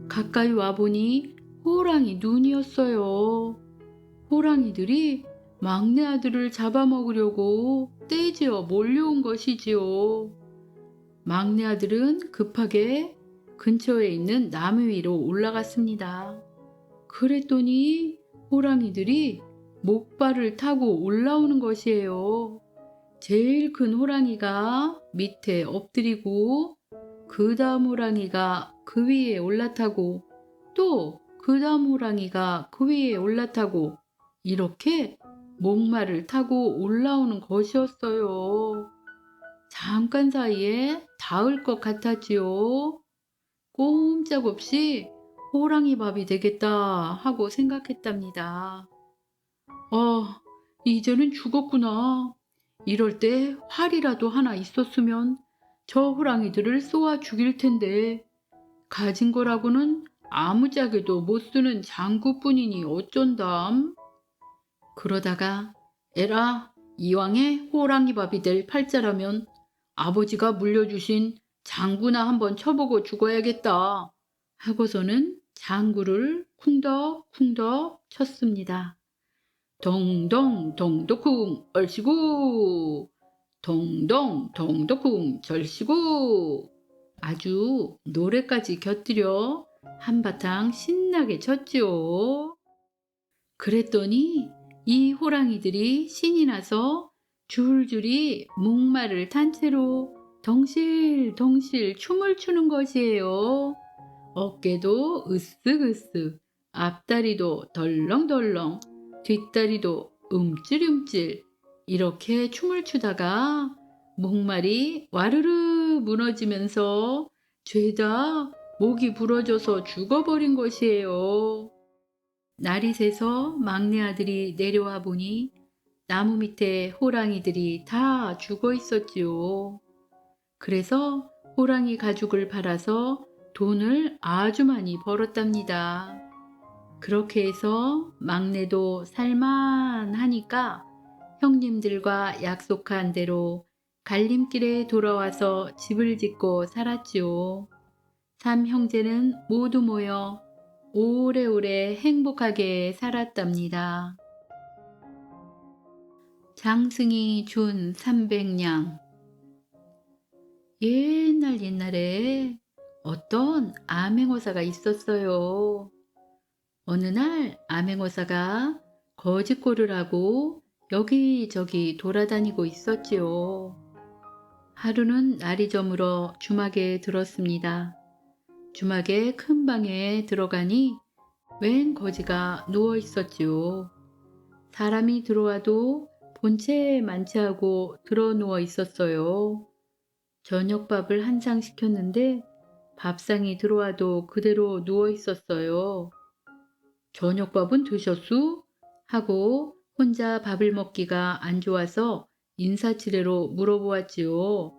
가까이 와보니 호랑이 눈이었어요. 호랑이들이 막내 아들을 잡아먹으려고 떼지어 몰려온 것이지요. 막내 아들은 급하게 근처에 있는 나무 위로 올라갔습니다. 그랬더니 호랑이들이 목발을 타고 올라오는 것이에요. 제일 큰 호랑이가 밑에 엎드리고 그 다음 호랑이가 그 위에 올라타고 또 그 다음 호랑이가 그 위에 올라타고 이렇게 목말을 타고 올라오는 것이었어요. 잠깐 사이에 닿을 것 같았지요. 꼼짝없이 호랑이 밥이 되겠다 하고 생각했답니다. 이제는 죽었구나. 이럴 때 활이라도 하나 있었으면 저 호랑이들을 쏘아 죽일 텐데 가진 거라고는 아무짝에도 못 쓰는 장구뿐이니 어쩐담. 그러다가 에라, 이왕에 호랑이 밥이 될 팔자라면 아버지가 물려주신 장구나 한번 쳐보고 죽어야겠다 하고서는 장구를 쿵덕쿵덕 쳤습니다. 동동 동덕쿵 얼씨구 동동 동덕쿵 절씨구 아주 노래까지 곁들여 한바탕 신나게 쳤지요. 그랬더니 이 호랑이들이 신이 나서 줄줄이 목말을 탄 채로 덩실덩실 춤을 추는 것이에요. 어깨도 으쓱으쓱, 앞다리도 덜렁덜렁, 뒷다리도 움찔움찔 이렇게 춤을 추다가 목말이 와르르 무너지면서 죄다 목이 부러져서 죽어버린 것이에요. 날이 새서 막내 아들이 내려와 보니 나무 밑에 호랑이들이 다 죽어 있었지요. 그래서 호랑이 가죽을 팔아서 돈을 아주 많이 벌었답니다. 그렇게 해서 막내도 살만하니까 형님들과 약속한 대로 갈림길에 돌아와서 집을 짓고 살았지요. 삼 형제는 모두 모여 오래오래 행복하게 살았답니다. 장승이 준 300냥. 옛날에 어떤 암행어사가 있었어요. 어느 날 암행어사가 거짓골을 하고 여기저기 돌아다니고 있었지요. 하루는 날이 저물어 주막에 들었습니다. 주막의 큰 방에 들어가니 웬 거지가 누워 있었지요. 사람이 들어와도 본체 만취하고 들어 누워 있었어요. 저녁밥을 한 상 시켰는데 밥상이 들어와도 그대로 누워 있었어요. 저녁밥은 드셨수? 하고 혼자 밥을 먹기가 안 좋아서 인사치레로 물어보았지요.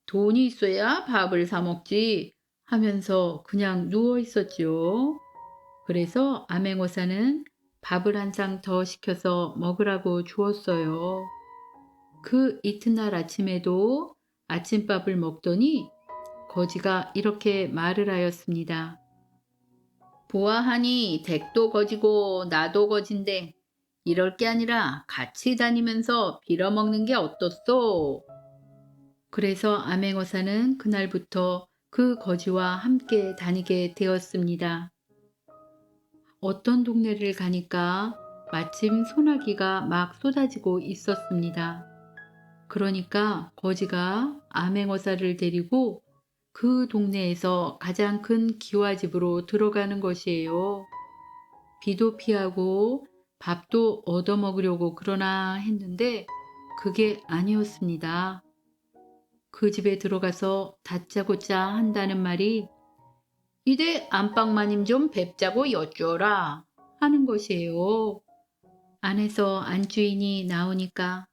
돈이 있어야 밥을 사 먹지 하면서 그냥 누워 있었지요. 그래서 암행어사는 밥을 한 상 더 시켜서 먹으라고 주었어요. 그 이튿날 아침에도 아침밥을 먹더니 거지가 이렇게 말을 하였습니다. 보아하니 댁도 거지고 나도 거진데 이럴 게 아니라 같이 다니면서 빌어먹는 게 어떻소? 그래서 암행어사는 그날부터 그 거지와 함께 다니게 되었습니다. 어떤 동네를 가니까 마침 소나기가 막 쏟아지고 있었습니다. 그러니까 거지가 암행어사를 데리고 그 동네에서 가장 큰 기와집으로 들어가는 것이에요. 비도 피하고 밥도 얻어먹으려고 그러나 했는데 그게 아니었습니다. 그 집에 들어가서 다짜고짜 한다는 말이 이대 안방마님 좀 뵙자고 여쭈어라 하는 것이에요. 안에서 안주인이 나오니까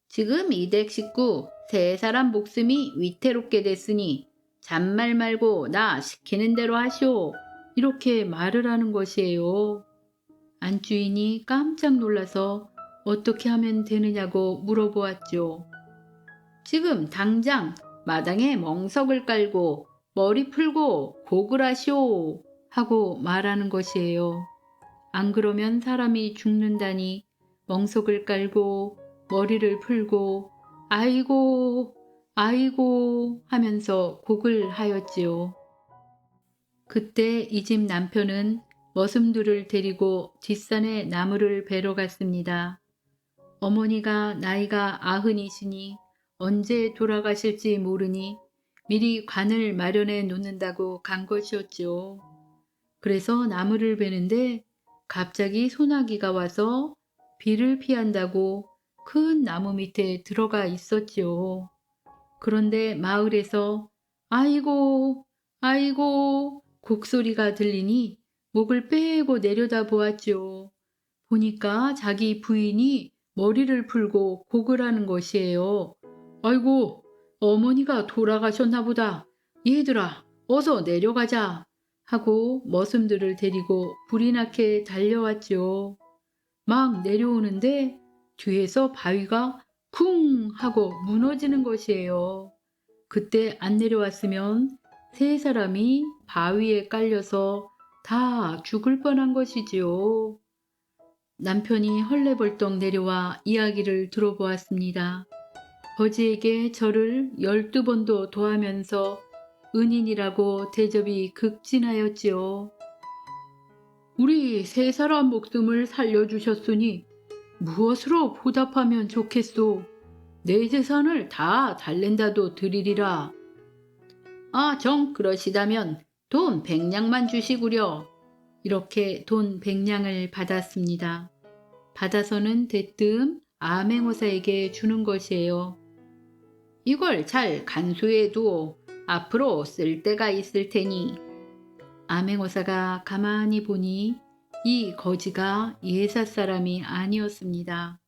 지금 이댁 식구 세 사람 목숨이 위태롭게 됐으니 잔말 말고 나 시키는 대로 하시오. 이렇게 말을 하는 것이에요. 안주인이 깜짝 놀라서 어떻게 하면 되느냐고 물어보았죠. 지금 당장 마당에 멍석을 깔고 머리 풀고 곡을 하시오 하고 말하는 것이에요. 안 그러면 사람이 죽는다니 멍석을 깔고 머리를 풀고 아이고 아이고 하면서 곡을 하였지요. 그때 이 집 남편은 머슴들을 데리고 뒷산에 나무를 베러 갔습니다. 어머니가 나이가 90이시니 언제 돌아가실지 모르니 미리 관을 마련해 놓는다고 간 것이었죠. 그래서 나무를 베는데 갑자기 소나기가 와서 비를 피한다고 큰 나무 밑에 들어가 있었지요. 그런데 마을에서 아이고 아이고 곡소리가 들리니 목을 빼고 내려다 보았죠. 보니까 자기 부인이 머리를 풀고 곡을 하는 것이에요. 아이고 어머니가 돌아가셨나 보다. 얘들아 어서 내려가자 하고 머슴들을 데리고 불이 나게 달려왔죠. 막 내려오는데 뒤에서 바위가 쿵 하고 무너지는 것이에요. 그때 안 내려왔으면 세 사람이 바위에 깔려서 다 죽을 뻔한 것이지요. 남편이 헐레벌떡 내려와 이야기를 들어보았습니다. 거지에게 절을 12번도 도하면서 은인이라고 대접이 극진하였지요. 우리 세 사람 목숨을 살려주셨으니 무엇으로 보답하면 좋겠소? 내 재산을 다 달랜다도 드리리라. 아, 정 그러시다면 돈 100냥만 주시구려. 이렇게 돈 100냥을 받았습니다. 받아서는 대뜸 암행어사에게 주는 것이에요. 이걸 잘 간수해 두어. 앞으로 쓸 때가 있을 테니. 암행어사가 가만히 보니 이 거지가 예사 사람이 아니었습니다.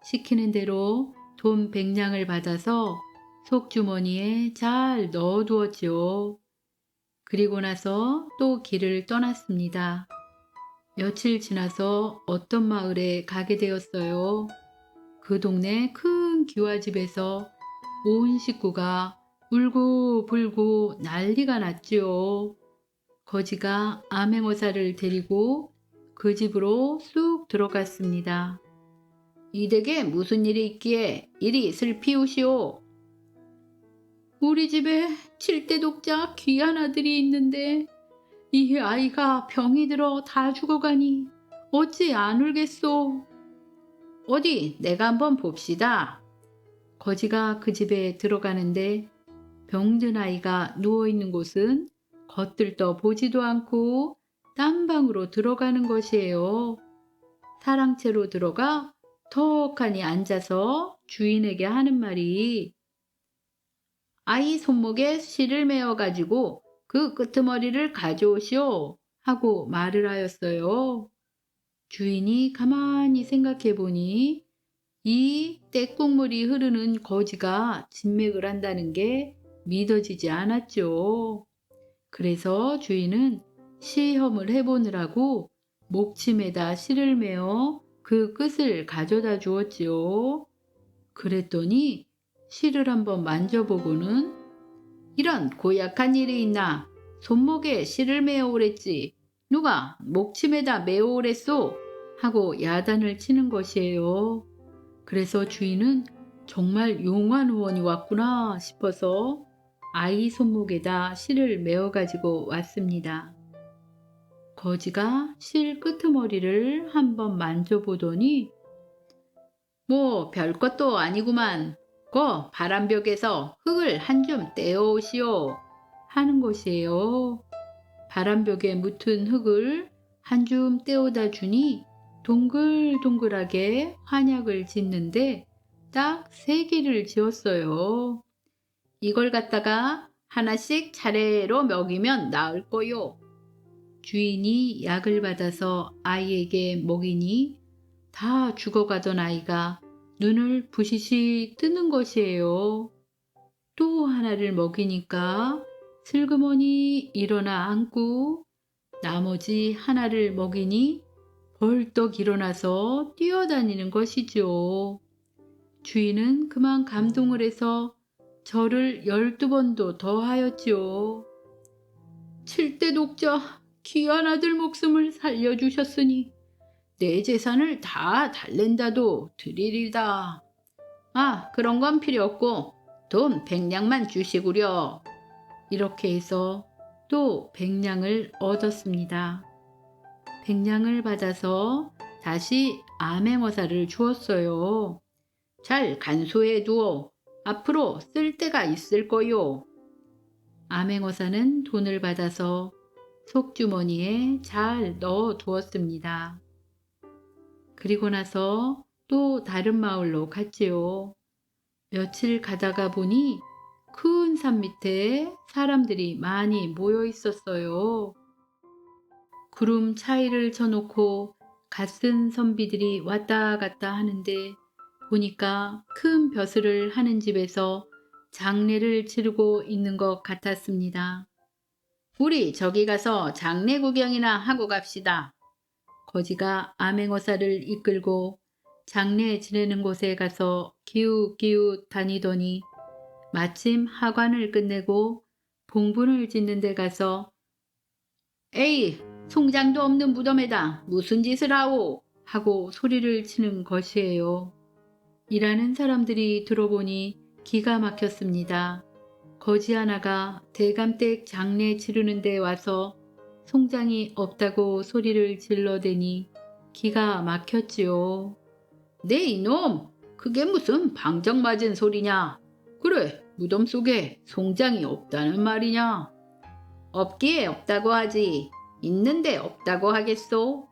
시키는 대로 돈 100냥을 받아서 속주머니에 잘 넣어두었지요. 그리고 나서 또 길을 떠났습니다. 며칠 지나서 어떤 마을에 가게 되었어요. 그 동네 큰 기와집에서 온 식구가 울고불고 난리가 났지요. 거지가 암행어사를 데리고 그 집으로 쑥 들어갔습니다. 이 댁에 무슨 일이 있기에 이리 슬피우시오. 우리 집에 7대 독자 귀한 아들이 있는데 이 아이가 병이 들어 다 죽어가니 어찌 안 울겠소. 어디 내가 한번 봅시다. 거지가 그 집에 들어가는데 병든 아이가 누워있는 곳은 겉들떠 보지도 않고 딴 방으로 들어가는 것이에요. 사랑채로 들어가 턱하니 앉아서 주인에게 하는 말이 아이 손목에 실을 매어가지고 그 끄트머리를 가져오시오 하고 말을 하였어요. 주인이 가만히 생각해 보니 이 떼국물이 흐르는 거지가 진맥을 한다는 게 믿어지지 않았죠. 그래서 주인은 시험을 해보느라고 목침에다 실을 매어 그 끝을 가져다 주었지요. 그랬더니 실을 한번 만져보고는 이런 고약한 일이 있나 손목에 실을 매어 오랬지 누가 목침에다 매어 오랬소 하고 야단을 치는 것이에요. 그래서 주인은 정말 용한 후원이 왔구나 싶어서 아이 손목에다 실을 매어 가지고 왔습니다. 거지가 실 끄트머리를 한번 만져보더니 뭐 별것도 아니구만. 그 바람벽에서 흙을 한 줌 떼어오시오 하는 것이에요. 바람벽에 묻은 흙을 한 줌 떼어다 주니 동글동글하게 환약을 짓는데 딱 3개를 지었어요. 이걸 갖다가 하나씩 차례로 먹이면 나을 거요. 주인이 약을 받아서 아이에게 먹이니 다 죽어가던 아이가 눈을 부시시 뜨는 것이에요. 또 하나를 먹이니까 슬그머니 일어나 앉고 나머지 하나를 먹이니 벌떡 일어나서 뛰어다니는 것이죠. 주인은 그만 감동을 해서 절을 12번도 더 하였지요. 7대 독자 귀한 아들 목숨을 살려주셨으니 내 재산을 다 달랜다도 드리리다. 아, 그런 건 필요 없고 돈 100냥만 주시구려. 이렇게 해서 또 100냥을 얻었습니다. 100냥을 받아서 다시 암행어사를 주었어요. 잘 간수해 두어. 앞으로 쓸 때가 있을 거요. 암행어사는 돈을 받아서 속주머니에 잘 넣어 두었습니다. 그리고 나서 또 다른 마을로 갔지요. 며칠 가다가 보니 큰 산 밑에 사람들이 많이 모여 있었어요. 구름 차이를 쳐놓고 갓쓴 선비들이 왔다 갔다 하는데 보니까 큰 벼슬을 하는 집에서 장례를 치르고 있는 것 같았습니다. 우리 저기 가서 장례 구경이나 하고 갑시다. 거지가 암행어사를 이끌고 장례 지내는 곳에 가서 기웃기웃 다니더니 마침 하관을 끝내고 봉분을 짓는 데 가서 에이, 송장도 없는 무덤에다 무슨 짓을 하오? 하고 소리를 치는 것이에요. 일하는 사람들이 들어보니 기가 막혔습니다. 거지 하나가 대감댁 장례 치르는 데 와서 송장이 없다고 소리를 질러대니 기가 막혔지요. 네 이놈! 그게 무슨 방정 맞은 소리냐? 그래, 무덤 속에 송장이 없다는 말이냐? 없기에 없다고 하지. 있는데 없다고 하겠소?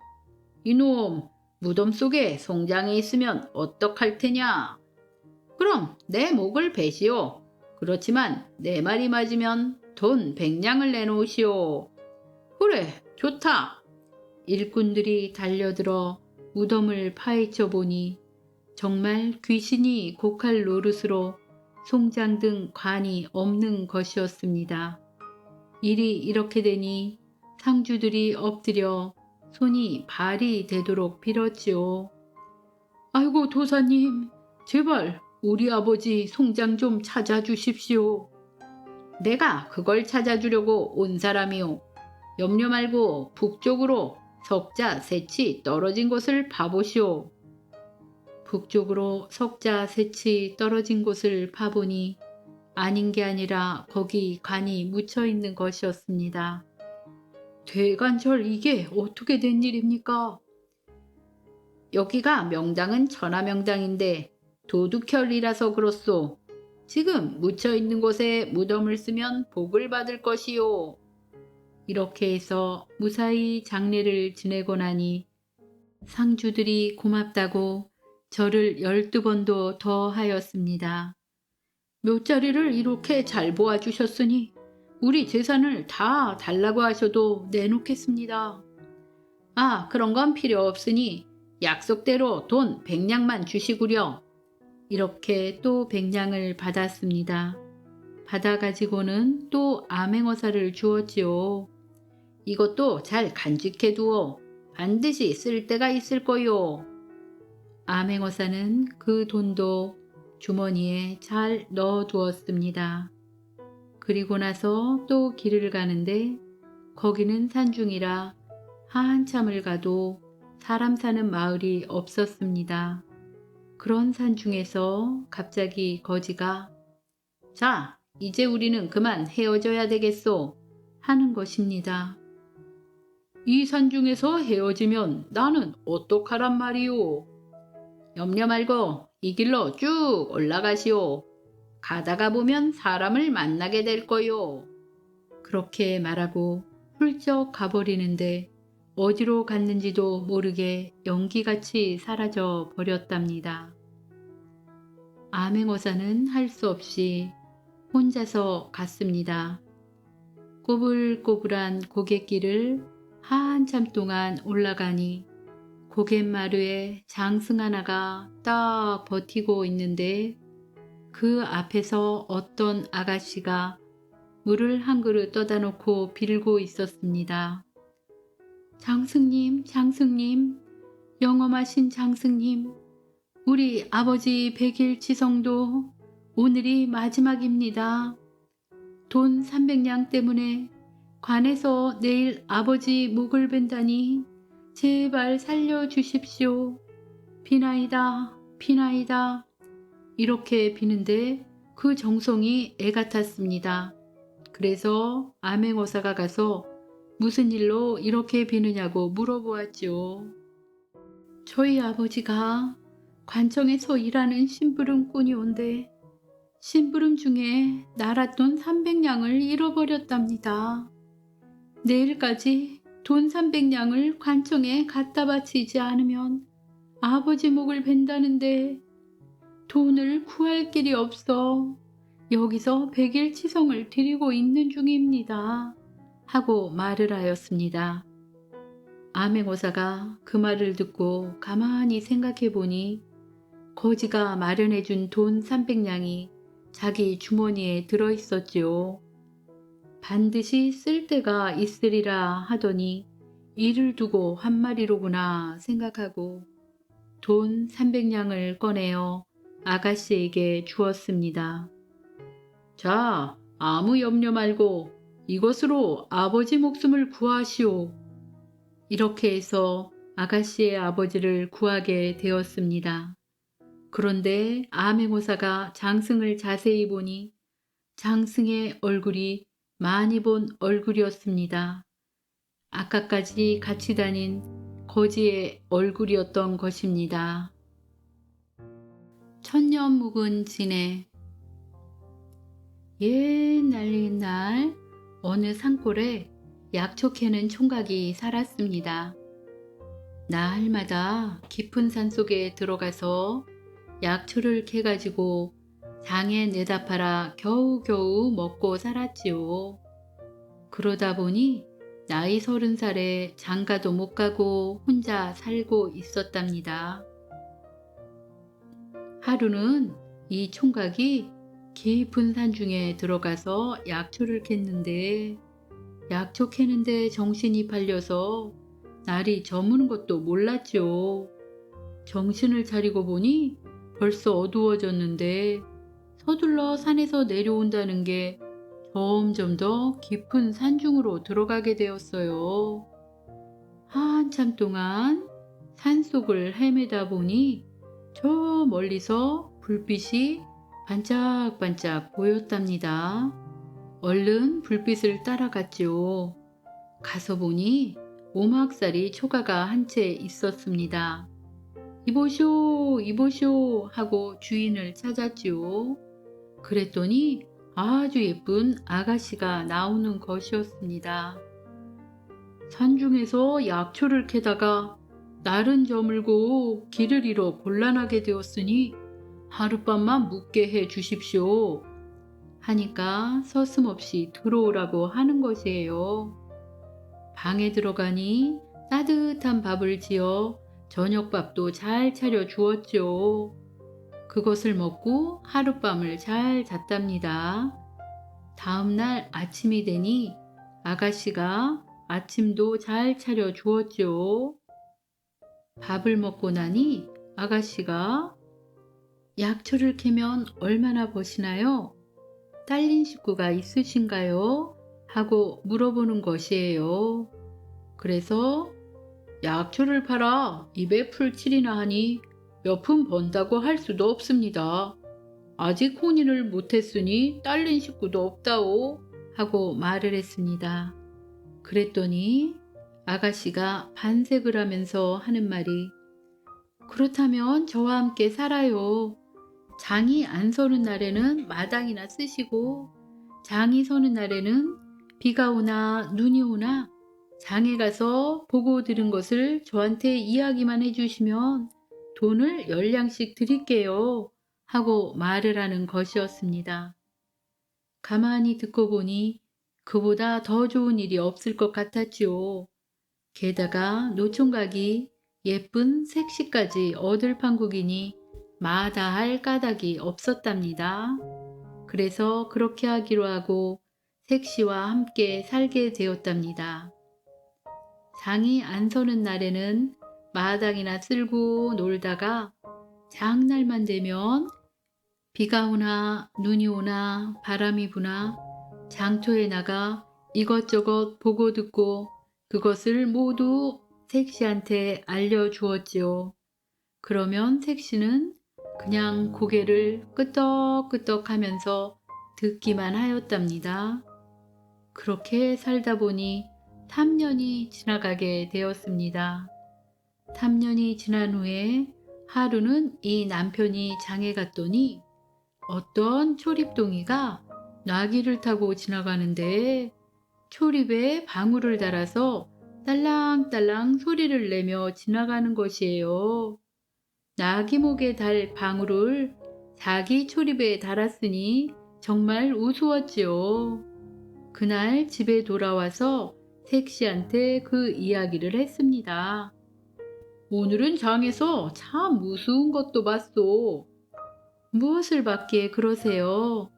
이놈, 무덤 속에 송장이 있으면 어떡할 테냐? 그럼 내 목을 베시오. 그렇지만 내 말이 맞으면 돈 100냥을 내놓으시오. 그래, 좋다. 일꾼들이 달려들어 무덤을 파헤쳐 보니 정말 귀신이 고칼 노릇으로 송장 등 관이 없는 것이었습니다. 일이 이렇게 되니 상주들이 엎드려 손이 발이 되도록 빌었지요. 아이고 도사님, 제발 우리 아버지 송장 좀 찾아주십시오. 내가 그걸 찾아주려고 온 사람이오. 염려 말고 북쪽으로 석자 셋이 떨어진 곳을 봐보시오. 북쪽으로 석자 셋이 떨어진 곳을 봐보니 아닌 게 아니라 거기 관이 묻혀 있는 것이었습니다. 대관절 이게 어떻게 된 일입니까? 여기가 명당은 천하명당인데 도둑혈이라서 그렇소. 지금 묻혀 있는 곳에 무덤을 쓰면 복을 받을 것이요. 이렇게 해서 무사히 장례를 지내고 나니 상주들이 고맙다고 저를 12번도 더 하였습니다. 묘자리를 이렇게 잘 보아주셨으니 우리 재산을 다 달라고 하셔도 내놓겠습니다. 아, 그런 건 필요 없으니 약속대로 돈 100냥만 주시구려. 이렇게 또 100냥을 받았습니다. 받아가지고는 또 암행어사를 주었지요. 이것도 잘 간직해 두어. 반드시 쓸 때가 있을 거요. 암행어사는 그 돈도 주머니에 잘 넣어 두었습니다. 그리고 나서 또 길을 가는데 거기는 산중이라 한참을 가도 사람 사는 마을이 없었습니다. 그런 산중에서 갑자기 거지가 자, 이제 우리는 그만 헤어져야 되겠소 하는 것입니다. 이 산중에서 헤어지면 나는 어떡하란 말이오. 염려 말고 이 길로 쭉 올라가시오. 가다가 보면 사람을 만나게 될 거요. 그렇게 말하고 훌쩍 가버리는데 어디로 갔는지도 모르게 연기같이 사라져 버렸답니다. 암행어사는 할 수 없이 혼자서 갔습니다. 꼬불꼬불한 고갯길을 한참 동안 올라가니 고갯마루에 장승 하나가 딱 버티고 있는데 그 앞에서 어떤 아가씨가 물을 한 그릇 떠다 놓고 빌고 있었습니다. 장승님, 장승님, 영험하신 장승님, 우리 아버지 백일 치성도 오늘이 마지막입니다. 돈 300냥 때문에 관에서 내일 아버지 목을 벤다니 제발 살려주십시오. 비나이다, 비나이다. 이렇게 비는데 그 정성이 애 같았습니다. 그래서 암행어사가 가서 무슨 일로 이렇게 비느냐고 물어보았지요. 저희 아버지가 관청에서 일하는 심부름꾼이온데 심부름 중에 나랏돈 300냥을 잃어버렸답니다. 내일까지 돈 300냥을 관청에 갖다 바치지 않으면 아버지 목을 벤다는데 돈을 구할 길이 없어 여기서 백일 치성을 드리고 있는 중입니다. 하고 말을 하였습니다. 암행어사가 그 말을 듣고 가만히 생각해 보니 거지가 마련해준 돈 300냥이 자기 주머니에 들어있었지요. 반드시 쓸 때가 있으리라 하더니 이를 두고 한 말이로구나 생각하고 돈 300냥을 꺼내어 아가씨에게 주었습니다. 자, 아무 염려 말고 이것으로 아버지 목숨을 구하시오. 이렇게 해서 아가씨의 아버지를 구하게 되었습니다. 그런데 암행어사가 장승을 자세히 보니 장승의 얼굴이 많이 본 얼굴이었습니다. 아까까지 같이 다닌 거지의 얼굴이었던 것입니다. 천년 묵은 진해. 옛날 어느 산골에 약초 캐는 총각이 살았습니다. 날마다 깊은 산속에 들어가서 약초를 캐가지고 장에 내다 팔아 겨우겨우 먹고 살았지요. 그러다 보니 나이 30살에 장가도 못 가고 혼자 살고 있었답니다. 하루는 이 총각이 깊은 산중에 들어가서 약초를 캤는데 약초 캐는데 정신이 팔려서 날이 저무는 것도 몰랐죠. 정신을 차리고 보니 벌써 어두워졌는데 서둘러 산에서 내려온다는 게 점점 더 깊은 산중으로 들어가게 되었어요. 한참 동안 산속을 헤매다 보니 저 멀리서 불빛이 반짝반짝 보였답니다. 얼른 불빛을 따라갔지요. 가서 보니 오막살이 초가가 한 채 있었습니다. 이보쇼 이보쇼 하고 주인을 찾았지요. 그랬더니 아주 예쁜 아가씨가 나오는 것이었습니다. 산중에서 약초를 캐다가 날은 저물고 길을 잃어 곤란하게 되었으니 하룻밤만 묵게 해 주십시오. 하니까 서슴없이 들어오라고 하는 것이에요. 방에 들어가니 따뜻한 밥을 지어 저녁밥도 잘 차려 주었죠. 그것을 먹고 하룻밤을 잘 잤답니다. 다음날 아침이 되니 아가씨가 아침도 잘 차려 주었죠. 밥을 먹고 나니 아가씨가 약초를 캐면 얼마나 버시나요? 딸린 식구가 있으신가요? 하고 물어보는 것이에요. 그래서 약초를 팔아 입에 풀칠이나 하니 몇 푼 번다고 할 수도 없습니다. 아직 혼인을 못했으니 딸린 식구도 없다오 하고 말을 했습니다. 그랬더니 아가씨가 반색을 하면서 하는 말이 그렇다면 저와 함께 살아요. 장이 안 서는 날에는 마당이나 쓰시고 장이 서는 날에는 비가 오나 눈이 오나 장에 가서 보고 들은 것을 저한테 이야기만 해주시면 돈을 10냥씩 드릴게요. 하고 말을 하는 것이었습니다. 가만히 듣고 보니 그보다 더 좋은 일이 없을 것 같았지요. 게다가 노총각이 예쁜 색시까지 얻을 판국이니 마다할 까닭이 없었답니다. 그래서 그렇게 하기로 하고 색시와 함께 살게 되었답니다. 장이 안 서는 날에는 마당이나 쓸고 놀다가 장날만 되면 비가 오나 눈이 오나 바람이 부나 장터에 나가 이것저것 보고 듣고 그것을 모두 색시한테 알려주었지요. 그러면 색시는 그냥 고개를 끄덕끄덕 하면서 듣기만 하였답니다. 그렇게 살다 보니 3년이 지나가게 되었습니다. 3년이 지난 후에 하루는 이 남편이 장에 갔더니 어떤 초립동이가 나귀를 타고 지나가는데 초립에 방울을 달아서 딸랑딸랑 소리를 내며 지나가는 것이에요. 나귀 목에 달 방울을 자기 초립에 달았으니 정말 우스웠지요. 그날 집에 돌아와서 색시한테 그 이야기를 했습니다. 오늘은 장에서 참 우스운 것도 봤소. 무엇을 받기에 그러세요?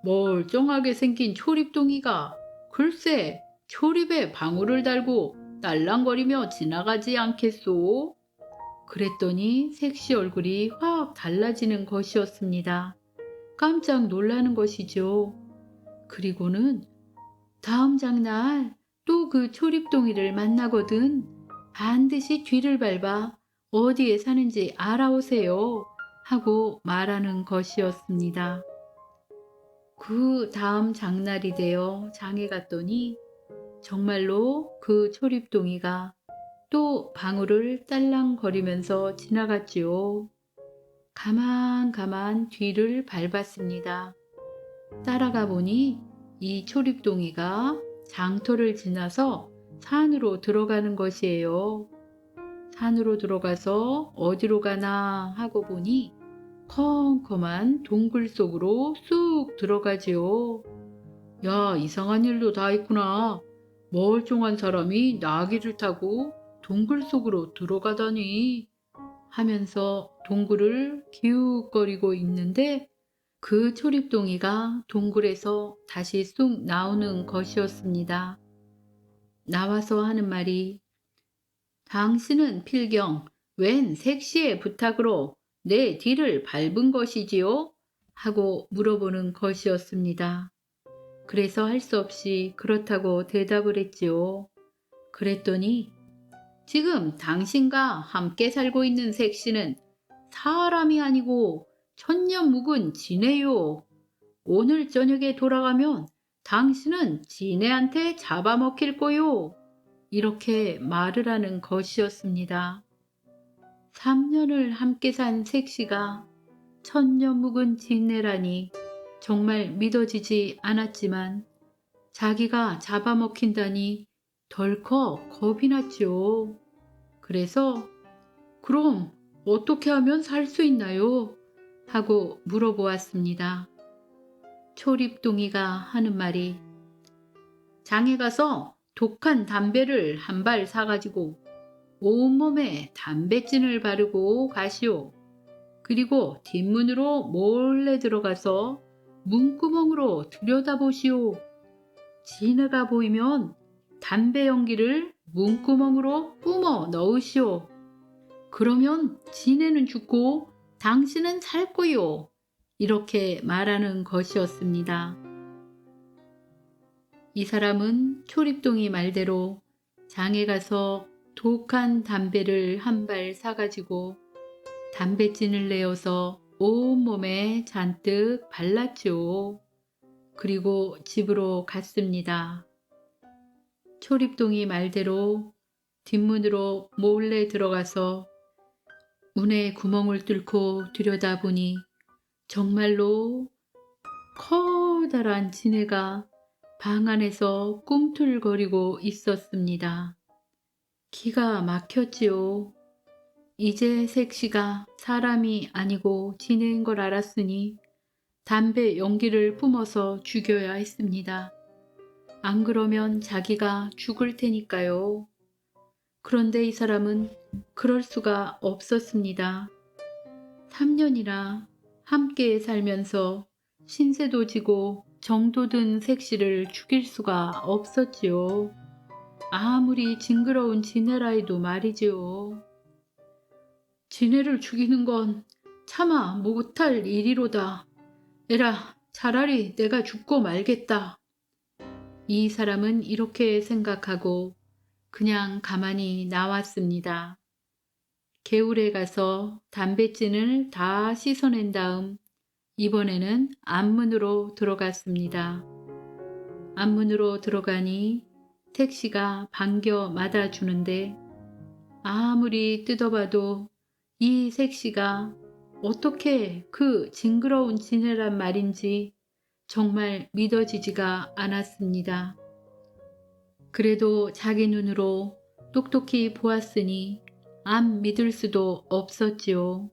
멀쩡하게 생긴 초립동이가 글쎄 초립에 방울을 달고 딸랑거리며 지나가지 않겠소? 그랬더니 색시 얼굴이 확 달라지는 것이었습니다. 깜짝 놀라는 것이죠. 그리고는 다음 장날 또 그 초립동이를 만나거든 반드시 뒤를 밟아 어디에 사는지 알아오세요 하고 말하는 것이었습니다. 그 다음 장날이 되어 장에 갔더니 정말로 그 초립동이가 또 방울을 딸랑거리면서 지나갔지요. 가만 뒤를 밟았습니다. 따라가 보니 이 초립동이가 장터를 지나서 산으로 들어가는 것이에요. 산으로 들어가서 어디로 가나 하고 보니 컴컴한 동굴 속으로 쑥 들어가지요. 야, 이상한 일도 다 있구나. 멀쩡한 사람이 나귀를 타고 동굴 속으로 들어가다니 하면서 동굴을 기웃거리고 있는데 그 초립동이가 동굴에서 다시 쑥 나오는 것이었습니다. 나와서 하는 말이 당신은 필경 웬 색시의 부탁으로 내 뒤를 밟은 것이지요? 하고 물어보는 것이었습니다. 그래서 할 수 없이 그렇다고 대답을 했지요. 그랬더니 지금 당신과 함께 살고 있는 색시는 사람이 아니고 천년 묵은 지네요. 오늘 저녁에 돌아가면 당신은 지네한테 잡아먹힐 거요. 이렇게 말을 하는 것이었습니다. 3년을 함께 산 색시가 천년 묵은 지네라니 정말 믿어지지 않았지만 자기가 잡아먹힌다니 덜컥 겁이 났지요. 그래서 그럼 어떻게 하면 살 수 있나요? 하고 물어보았습니다. 초립동이가 하는 말이 장에 가서 독한 담배를 한 발 사가지고 온몸에 담배찐을 바르고 가시오. 그리고 뒷문으로 몰래 들어가서 문구멍으로 들여다보시오. 지네가 보이면 담배 연기를 문구멍으로 뿜어 넣으시오. 그러면 지네는 죽고 당신은 살 거요. 이렇게 말하는 것이었습니다. 이 사람은 초립동이 말대로 장에 가서 독한 담배를 한 발 사가지고 담배찐을 내어서 온몸에 잔뜩 발랐죠. 그리고 집으로 갔습니다. 초립동이 말대로 뒷문으로 몰래 들어가서 문에 구멍을 뚫고 들여다보니 정말로 커다란 지네가 방 안에서 꿈틀거리고 있었습니다. 기가 막혔지요. 이제 색시가 사람이 아니고 지네인 걸 알았으니 담배 용기를 뿜어서 죽여야 했습니다. 안 그러면 자기가 죽을 테니까요. 그런데 이 사람은 그럴 수가 없었습니다. 3년이나 함께 살면서 신세도 지고 정도 든 색시를 죽일 수가 없었지요. 아무리 징그러운 지네라 해도 말이지요. 지네를 죽이는 건 차마 못할 일이로다. 에라, 차라리 내가 죽고 말겠다. 이 사람은 이렇게 생각하고 그냥 가만히 나왔습니다. 개울에 가서 담뱃진을 다 씻어낸 다음 이번에는 앞문으로 들어갔습니다. 앞문으로 들어가니 택시가 반겨 맞아주는데 아무리 뜯어봐도 이 색시가 어떻게 그 징그러운 지네란 말인지 정말 믿어지지가 않았습니다. 그래도 자기 눈으로 똑똑히 보았으니 안 믿을 수도 없었지요.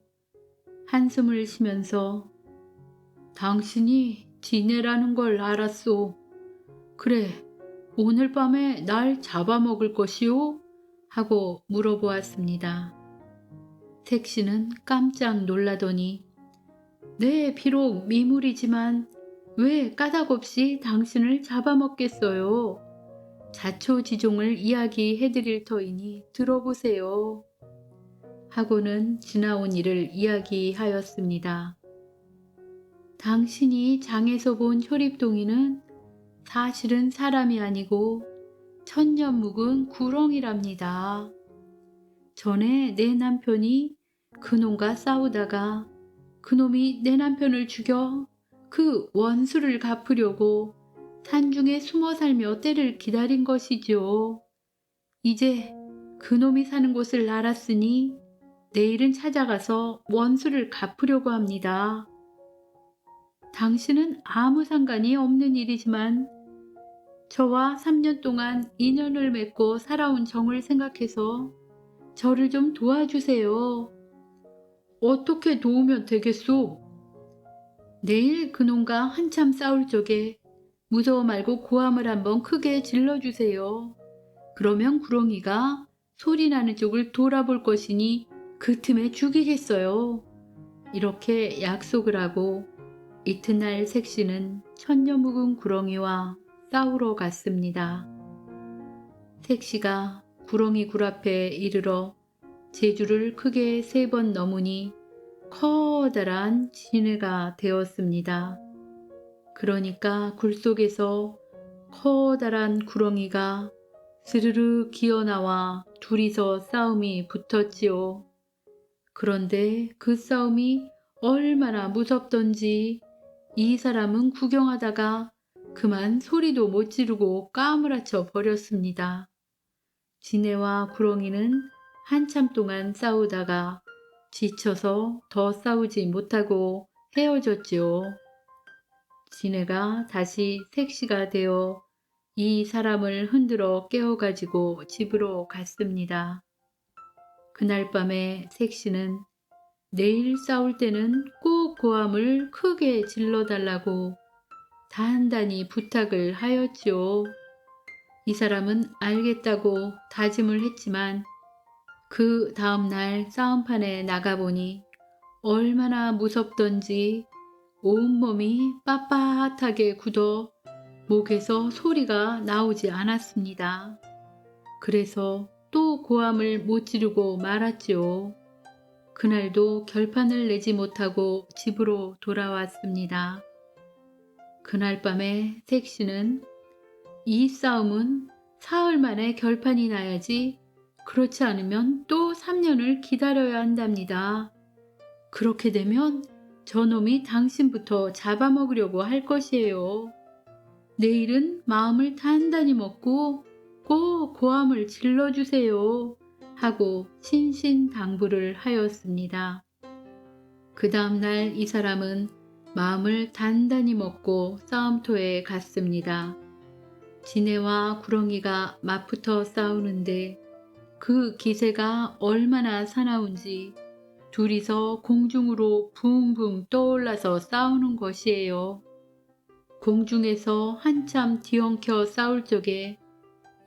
한숨을 쉬면서 당신이 지네라는 걸 알았소. 그래, 오늘 밤에 날 잡아먹을 것이오? 하고 물어보았습니다. 택시는 깜짝 놀라더니 네, 비록 미물이지만 왜 까닭없이 당신을 잡아먹겠어요? 자초지종을 이야기해드릴 터이니 들어보세요. 하고는 지나온 일을 이야기하였습니다. 당신이 장에서 본 효립동이는 사실은 사람이 아니고 천년 묵은 구렁이랍니다. 전에 내 남편이 그놈과 싸우다가 그놈이 내 남편을 죽여 그 원수를 갚으려고 산중에 숨어 살며 때를 기다린 것이지요. 이제 그놈이 사는 곳을 알았으니 내일은 찾아가서 원수를 갚으려고 합니다. 당신은 아무 상관이 없는 일이지만 저와 3년 동안 인연을 맺고 살아온 정을 생각해서 저를 좀 도와주세요. 어떻게 도우면 되겠소? 내일 그놈과 한참 싸울 적에 무서워 말고 고함을 한번 크게 질러주세요. 그러면 구렁이가 소리나는 쪽을 돌아볼 것이니 그 틈에 죽이겠어요. 이렇게 약속을 하고 이튿날 색시는 천년 묵은 구렁이와 싸우러 갔습니다. 색시가 구렁이 굴 앞에 이르러 제주를 크게 3번 넘으니 커다란 지네가 되었습니다. 그러니까 굴 속에서 커다란 구렁이가 스르르 기어나와 둘이서 싸움이 붙었지요. 그런데 그 싸움이 얼마나 무섭던지 이 사람은 구경하다가 그만 소리도 못 지르고 까무라쳐 버렸습니다. 지네와 구렁이는 한참 동안 싸우다가 지쳐서 더 싸우지 못하고 헤어졌지요. 지네가 다시 색시가 되어 이 사람을 흔들어 깨워가지고 집으로 갔습니다. 그날 밤에 색시는 내일 싸울 때는 꼭 고함을 크게 질러달라고 단단히 부탁을 하였지요. 이 사람은 알겠다고 다짐을 했지만 그 다음날 싸움판에 나가보니 얼마나 무섭던지 온몸이 빳빳하게 굳어 목에서 소리가 나오지 않았습니다. 그래서 또 고함을 못 지르고 말았지요. 그날도 결판을 내지 못하고 집으로 돌아왔습니다. 그날 밤에 색시는 이 싸움은 사흘 만에 결판이 나야지 그렇지 않으면 또 3년을 기다려야 한답니다. 그렇게 되면 저놈이 당신부터 잡아먹으려고 할 것이에요. 내일은 마음을 단단히 먹고 꼭 고함을 질러주세요 하고 신신당부를 하였습니다. 그 다음날 이 사람은 마음을 단단히 먹고 싸움터에 갔습니다. 지네와 구렁이가 맞붙어 싸우는데 그 기세가 얼마나 사나운지 둘이서 공중으로 붕붕 떠올라서 싸우는 것이에요. 공중에서 한참 뒤엉켜 싸울 적에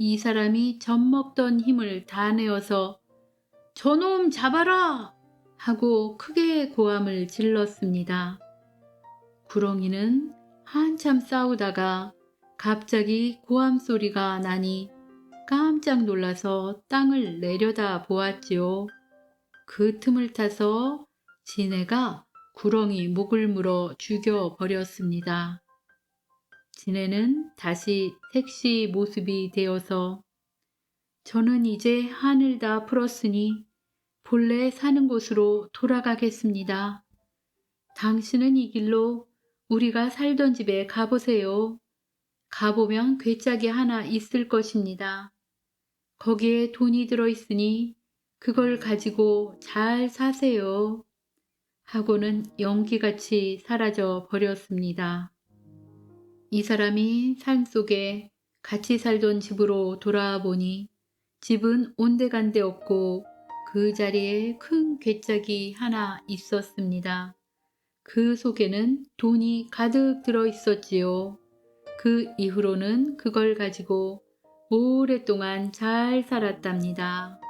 이 사람이 젖먹던 힘을 다 내어서 저놈 잡아라! 하고 크게 고함을 질렀습니다. 구렁이는 한참 싸우다가 갑자기 고함 소리가 나니 깜짝 놀라서 땅을 내려다 보았지요. 그 틈을 타서 지네가 구렁이 목을 물어 죽여버렸습니다. 지네는 다시 색시 모습이 되어서 저는 이제 한을 다 풀었으니 본래 사는 곳으로 돌아가겠습니다. 당신은 이 길로 우리가 살던 집에 가보세요. 가보면 괴짝이 하나 있을 것입니다. 거기에 돈이 들어있으니 그걸 가지고 잘 사세요. 하고는 연기같이 사라져 버렸습니다. 이 사람이 산속에 같이 살던 집으로 돌아와 보니 집은 온데간데 없고 그 자리에 큰 괴짝이 하나 있었습니다. 그 속에는 돈이 가득 들어 있었지요. 그 이후로는 그걸 가지고 오랫동안 잘 살았답니다.